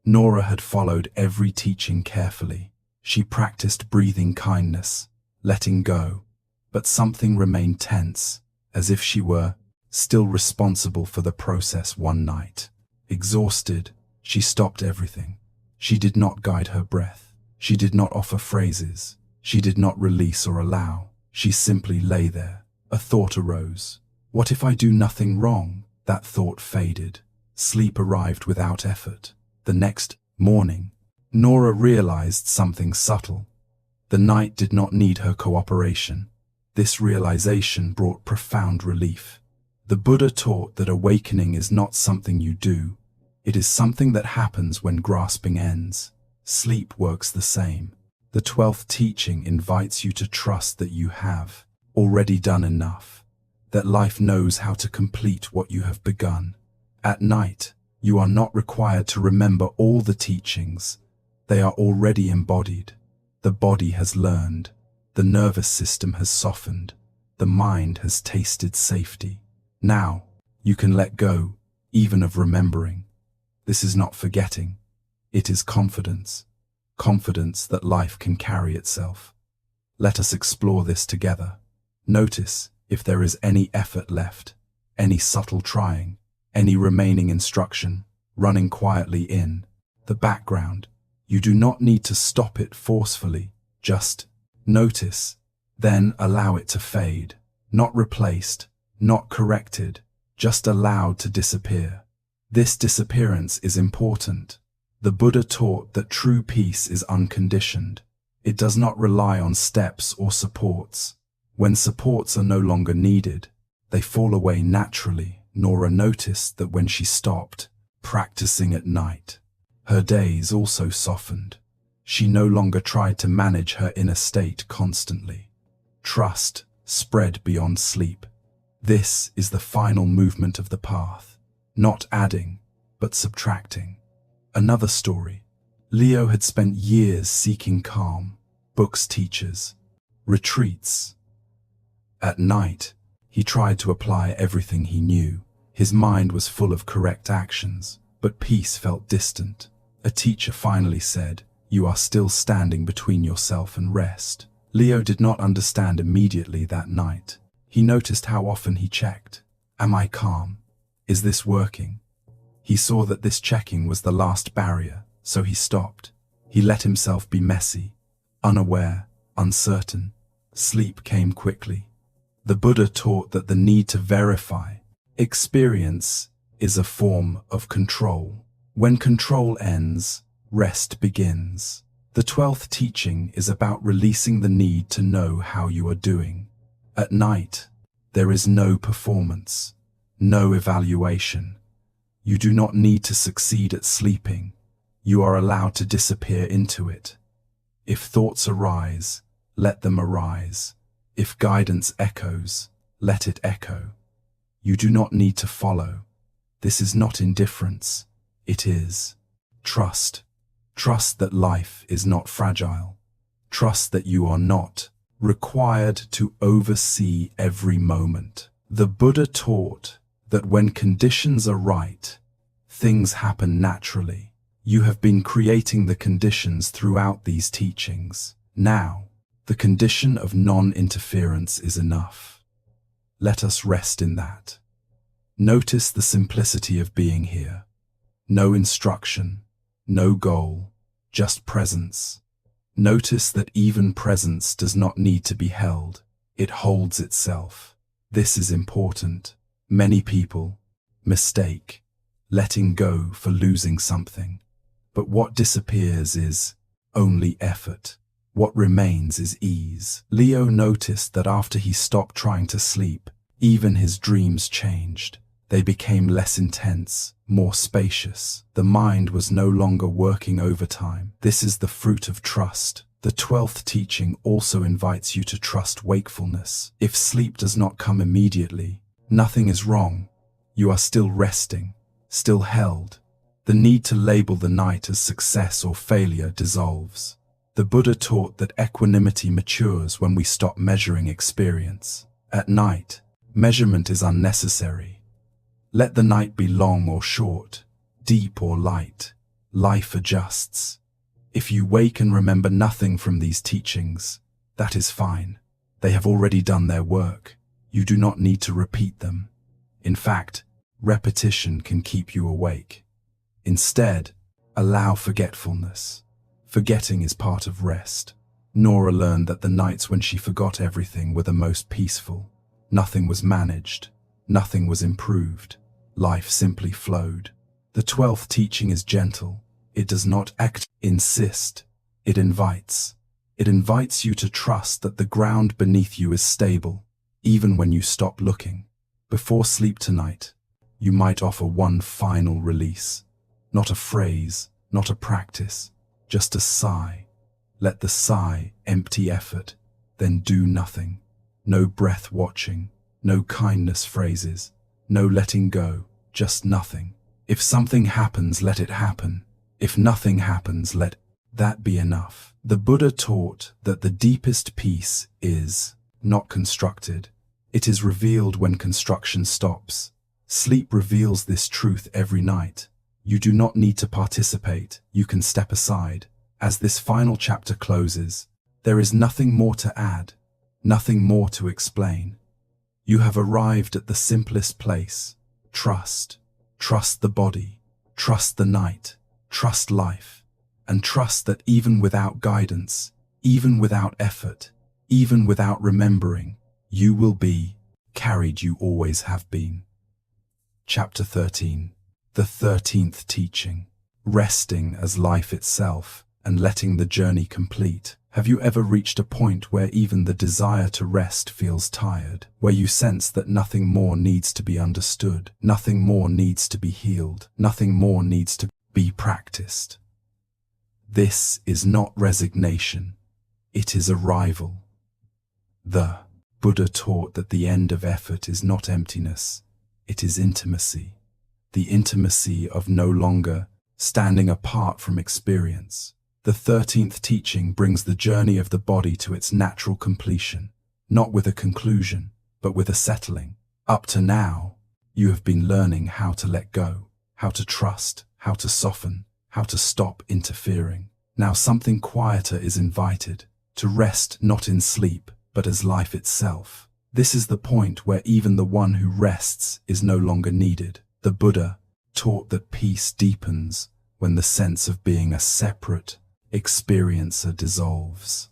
Nora had followed every teaching carefully. She practiced breathing kindness, letting go, but something remained tense, as if she were still responsible for the process. One night, exhausted, she stopped everything. She did not guide her breath. She did not offer phrases. She did not release or allow. She simply lay there. A thought arose. What if I do nothing wrong? That thought faded. Sleep arrived without effort. The next morning, Nora realized something subtle. The night did not need her cooperation. This realization brought profound relief. The Buddha taught that awakening is not something you do. It is something that happens when grasping ends. Sleep works the same. The 12th teaching invites you to trust that you have already done enough, that life knows how to complete what you have begun. At night, you are not required to remember all the teachings. They are already embodied. The body has learned. The nervous system has softened. The mind has tasted safety. Now, you can let go, even of remembering. This is not forgetting. It is confidence. Confidence that life can carry itself. Let us explore this together. Notice if there is any effort left, any subtle trying, any remaining instruction, running quietly in the background. You do not need to stop it forcefully. Just notice, then allow it to fade. Not replaced, not corrected, just allowed to disappear. This disappearance is important. The Buddha taught that true peace is unconditioned. It does not rely on steps or supports. When supports are no longer needed, they fall away naturally. Nora noticed that when she stopped practicing at night, her days also softened. She no longer tried to manage her inner state constantly. Trust spread beyond sleep. This is the final movement of the path, not adding, but subtracting. Another story. Leo had spent years seeking calm, books, teachers, retreats. At night, he tried to apply everything he knew. His mind was full of correct actions, but peace felt distant. A teacher finally said, "You are still standing between yourself and rest." Leo did not understand immediately that night. He noticed how often he checked. Am I calm? Is this working? He saw that this checking was the last barrier, so he stopped. He let himself be messy, unaware, uncertain. Sleep came quickly. The Buddha taught that the need to verify experience is a form of control. When control ends, rest begins. The 12th teaching is about releasing the need to know how you are doing. At night, there is no performance, no evaluation. You do not need to succeed at sleeping. You are allowed to disappear into it. If thoughts arise, let them arise. If guidance echoes, let it echo. You do not need to follow. This is not indifference. It is trust. Trust that life is not fragile. Trust that you are not required to oversee every moment. The Buddha taught that when conditions are right, things happen naturally. You have been creating the conditions throughout these teachings. Now, the condition of non-interference is enough. Let us rest in that. Notice the simplicity of being here. No instruction, no goal, just presence. Notice that even presence does not need to be held. It holds itself. This is important. Many people mistake letting go for losing something. But what disappears is only effort. What remains is ease. Leo noticed that after he stopped trying to sleep, even his dreams changed. They became less intense, more spacious. The mind was no longer working overtime. This is the fruit of trust. The 12th teaching also invites you to trust wakefulness. If sleep does not come immediately, nothing is wrong. You are still resting, still held. The need to label the night as success or failure dissolves. The Buddha taught that equanimity matures when we stop measuring experience. At night, measurement is unnecessary. Let the night be long or short, deep or light. Life adjusts. If you wake and remember nothing from these teachings, that is fine. They have already done their work. You do not need to repeat them. In fact, repetition can keep you awake. Instead, allow forgetfulness. Forgetting is part of rest. Nora learned that the nights when she forgot everything were the most peaceful. Nothing was managed. Nothing was improved. Life simply flowed. The 12th teaching is gentle. It does not insist. It invites. It invites you to trust that the ground beneath you is stable, even when you stop looking. Before sleep tonight, you might offer one final release. Not a phrase, not a practice, just a sigh. Let the sigh empty effort, then do nothing. No breath watching, no kindness phrases, no letting go, just nothing. If something happens, let it happen. If nothing happens, let that be enough. The Buddha taught that the deepest peace is not constructed. It is revealed when construction stops. Sleep reveals this truth every night. You do not need to participate, you can step aside. As this final chapter closes, there is nothing more to add, nothing more to explain. You have arrived at the simplest place. Trust. Trust the body. Trust the night. Trust life. And trust that even without guidance, even without effort, even without remembering, you will be carried you always have been. Chapter 13. The 13th teaching. Resting as life itself and letting the journey complete. Have you ever reached a point where even the desire to rest feels tired, where you sense that nothing more needs to be understood, nothing more needs to be healed, nothing more needs to be practiced? This is not resignation, it is arrival. The Buddha taught that the end of effort is not emptiness, it is intimacy. The intimacy of no longer standing apart from experience. The 13th teaching brings the journey of the body to its natural completion, not with a conclusion, but with a settling. Up to now, you have been learning how to let go, how to trust, how to soften, how to stop interfering. Now something quieter is invited, to rest not in sleep, but as life itself. This is the point where even the one who rests is no longer needed. The Buddha taught that peace deepens when the sense of being a separate experiencer dissolves.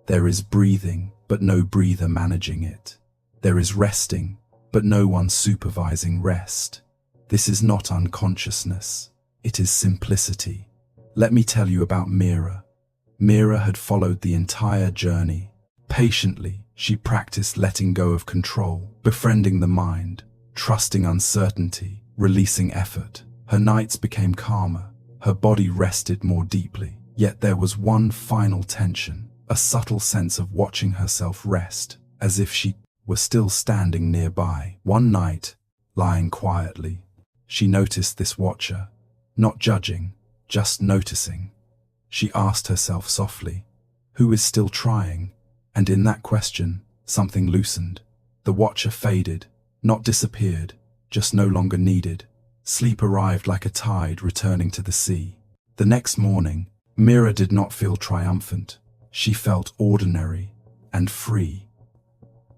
There is breathing, but no breather managing it. There is resting, but no one supervising rest. This is not unconsciousness, it is simplicity. Let me tell you about Mira. Mira had followed the entire journey. Patiently, she practiced letting go of control, befriending the mind, trusting uncertainty, releasing effort. Her nights became calmer, her body rested more deeply. Yet there was one final tension, a subtle sense of watching herself rest, as if she were still standing nearby. One night, lying quietly, she noticed this watcher, not judging, just noticing. She asked herself softly, "Who is still trying?" And in that question, something loosened. The watcher faded, not disappeared, just no longer needed. Sleep arrived like a tide returning to the sea. The next morning, Mira did not feel triumphant. She felt ordinary and free.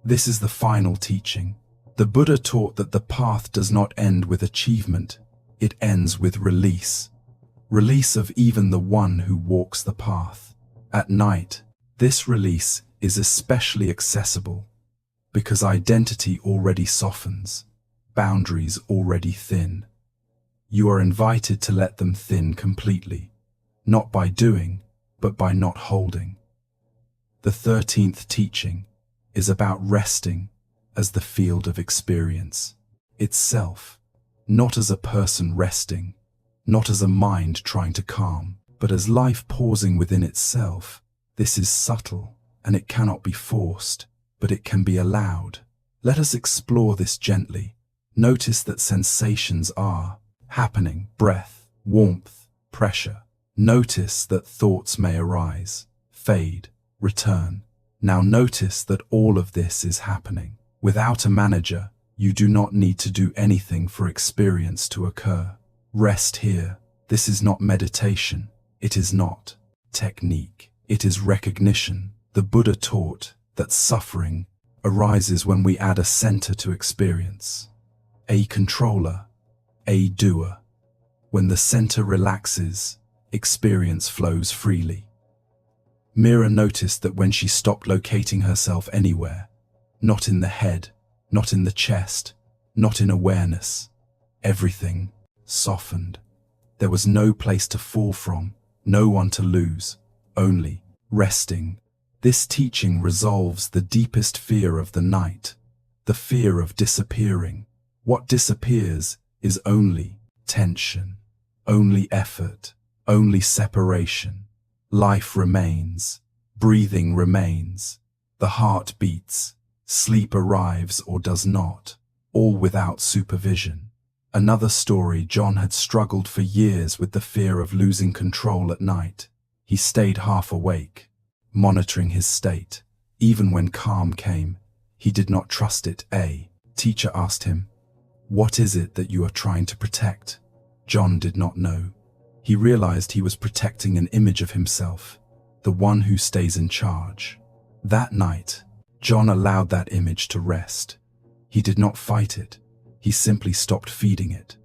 This is the final teaching. The Buddha taught that the path does not end with achievement, it ends with release. Release of even the one who walks the path. At night, this release is especially accessible because identity already softens, boundaries already thin. You are invited to let them thin completely. Not by doing, but by not holding. The 13th teaching is about resting as the field of experience itself, not as a person resting, not as a mind trying to calm, but as life pausing within itself. This is subtle, and it cannot be forced, but it can be allowed. Let us explore this gently, Notice that sensations are happening: breath, warmth, pressure. Notice that thoughts may arise, fade, return. Now notice that all of this is happening. Without a manager, you do not need to do anything for experience to occur. Rest here. This is not meditation. It is not technique. It is recognition. The Buddha taught that suffering arises when we add a center to experience, a controller, a doer. When the center relaxes, experience flows freely. Mira noticed that when she stopped locating herself anywhere, not in the head, not in the chest, not in awareness, everything softened. There was no place to fall from, no one to lose, only resting. This teaching resolves the deepest fear of the night, the fear of disappearing. What disappears is only tension, only effort, only separation. Life remains, breathing remains, the heart beats, sleep arrives or does not, all without supervision. Another story: John had struggled for years with the fear of losing control at night. He stayed half awake, monitoring his state. Even when calm came, he did not trust it. A teacher asked him, "What is it that you are trying to protect?" John did not know. He realized he was protecting an image of himself, the one who stays in charge. That night, John allowed that image to rest. He did not fight it. He simply stopped feeding it.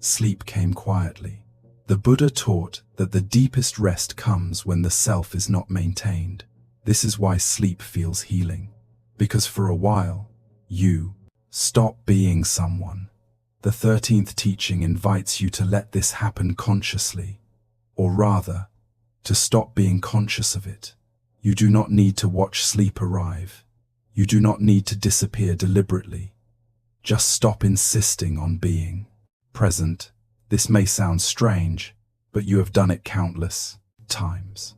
Sleep came quietly. The Buddha taught that the deepest rest comes when the self is not maintained. This is why sleep feels healing. Because for a while, you stop being someone. The 13th teaching invites you to let this happen consciously, or rather, to stop being conscious of it. You do not need to watch sleep arrive. You do not need to disappear deliberately. Just stop insisting on being present. This may sound strange, but you have done it countless times,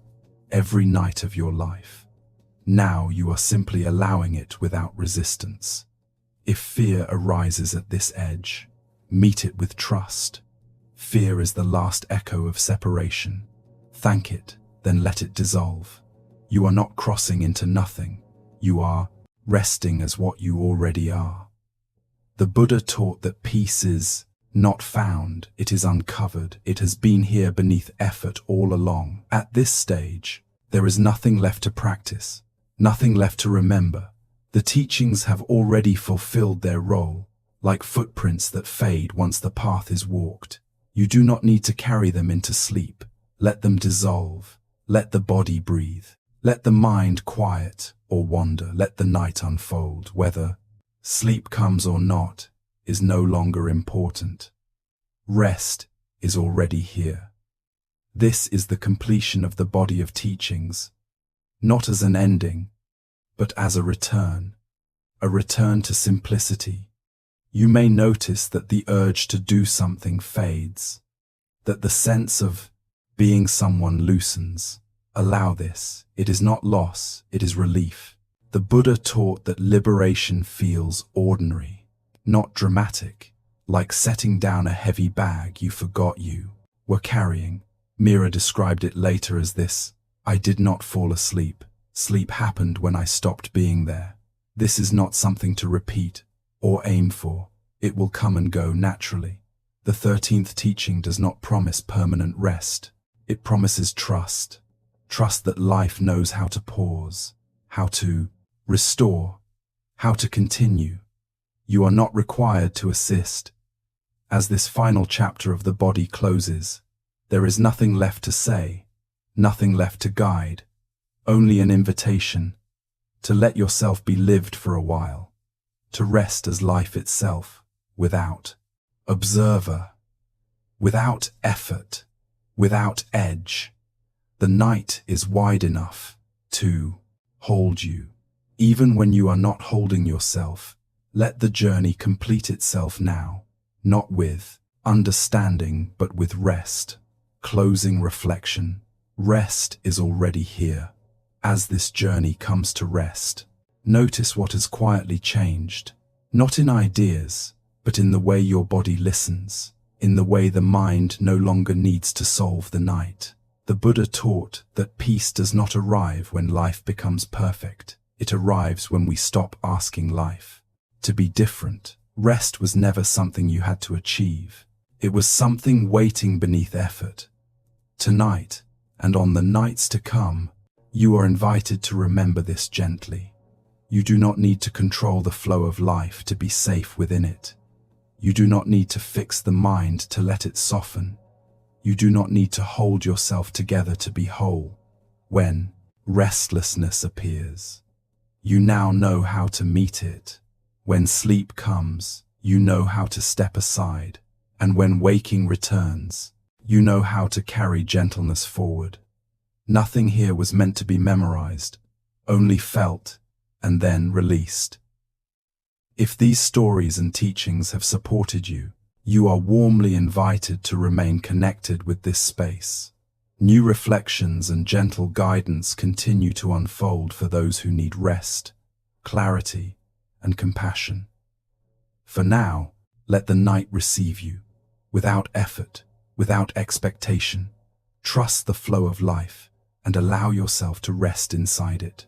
every night of your life. Now you are simply allowing it without resistance. If fear arises at this edge, meet it with trust. Fear is the last echo of separation. Thank it, then let it dissolve. You are not crossing into nothing. You are resting as what you already are. The Buddha taught that peace is not found, it is uncovered. It has been here beneath effort all along. At this stage, there is nothing left to practice, nothing left to remember. The teachings have already fulfilled their role, like footprints that fade once the path is walked. You do not need to carry them into sleep. Let them dissolve. Let the body breathe. Let the mind quiet or wander. Let the night unfold. Whether sleep comes or not is no longer important. Rest is already here. This is the completion of the body of teachings, not as an ending, but as a return to simplicity. You may notice that the urge to do something fades, that the sense of being someone loosens. Allow this. It is not loss, it is relief. The Buddha taught that liberation feels ordinary, not dramatic, like setting down a heavy bag you forgot you were carrying. Mira described it later as this: "I did not fall asleep. Sleep happened when I stopped being there." This is not something to repeat or aim for. It will come and go naturally. The 13th teaching does not promise permanent rest. It promises trust. Trust that life knows how to pause, how to restore, how to continue. You are not required to assist. As this final chapter of the body closes, there is nothing left to say, nothing left to guide, only an invitation to let yourself be lived for a while, to rest as life itself, without observer, without effort, without edge. The night is wide enough to hold you. Even when you are not holding yourself, let the journey complete itself now, not with understanding but with rest. Closing reflection. Rest is already here. As this journey comes to rest, notice what has quietly changed, not in ideas, but in the way your body listens, in the way the mind no longer needs to solve the night. The Buddha taught that peace does not arrive when life becomes perfect. It arrives when we stop asking life to be different. Rest was never something you had to achieve. It was something waiting beneath effort. Tonight, and on the nights to come, you are invited to remember this gently. You do not need to control the flow of life to be safe within it. You do not need to fix the mind to let it soften. You do not need to hold yourself together to be whole. When restlessness appears, you now know how to meet it. When sleep comes, you know how to step aside. And when waking returns, you know how to carry gentleness forward. Nothing here was meant to be memorized, only felt and then released. If these stories and teachings have supported you, you are warmly invited to remain connected with this space. New reflections and gentle guidance continue to unfold for those who need rest, clarity, and compassion. For now, let the night receive you, without effort, without expectation. Trust the flow of life and allow yourself to rest inside it.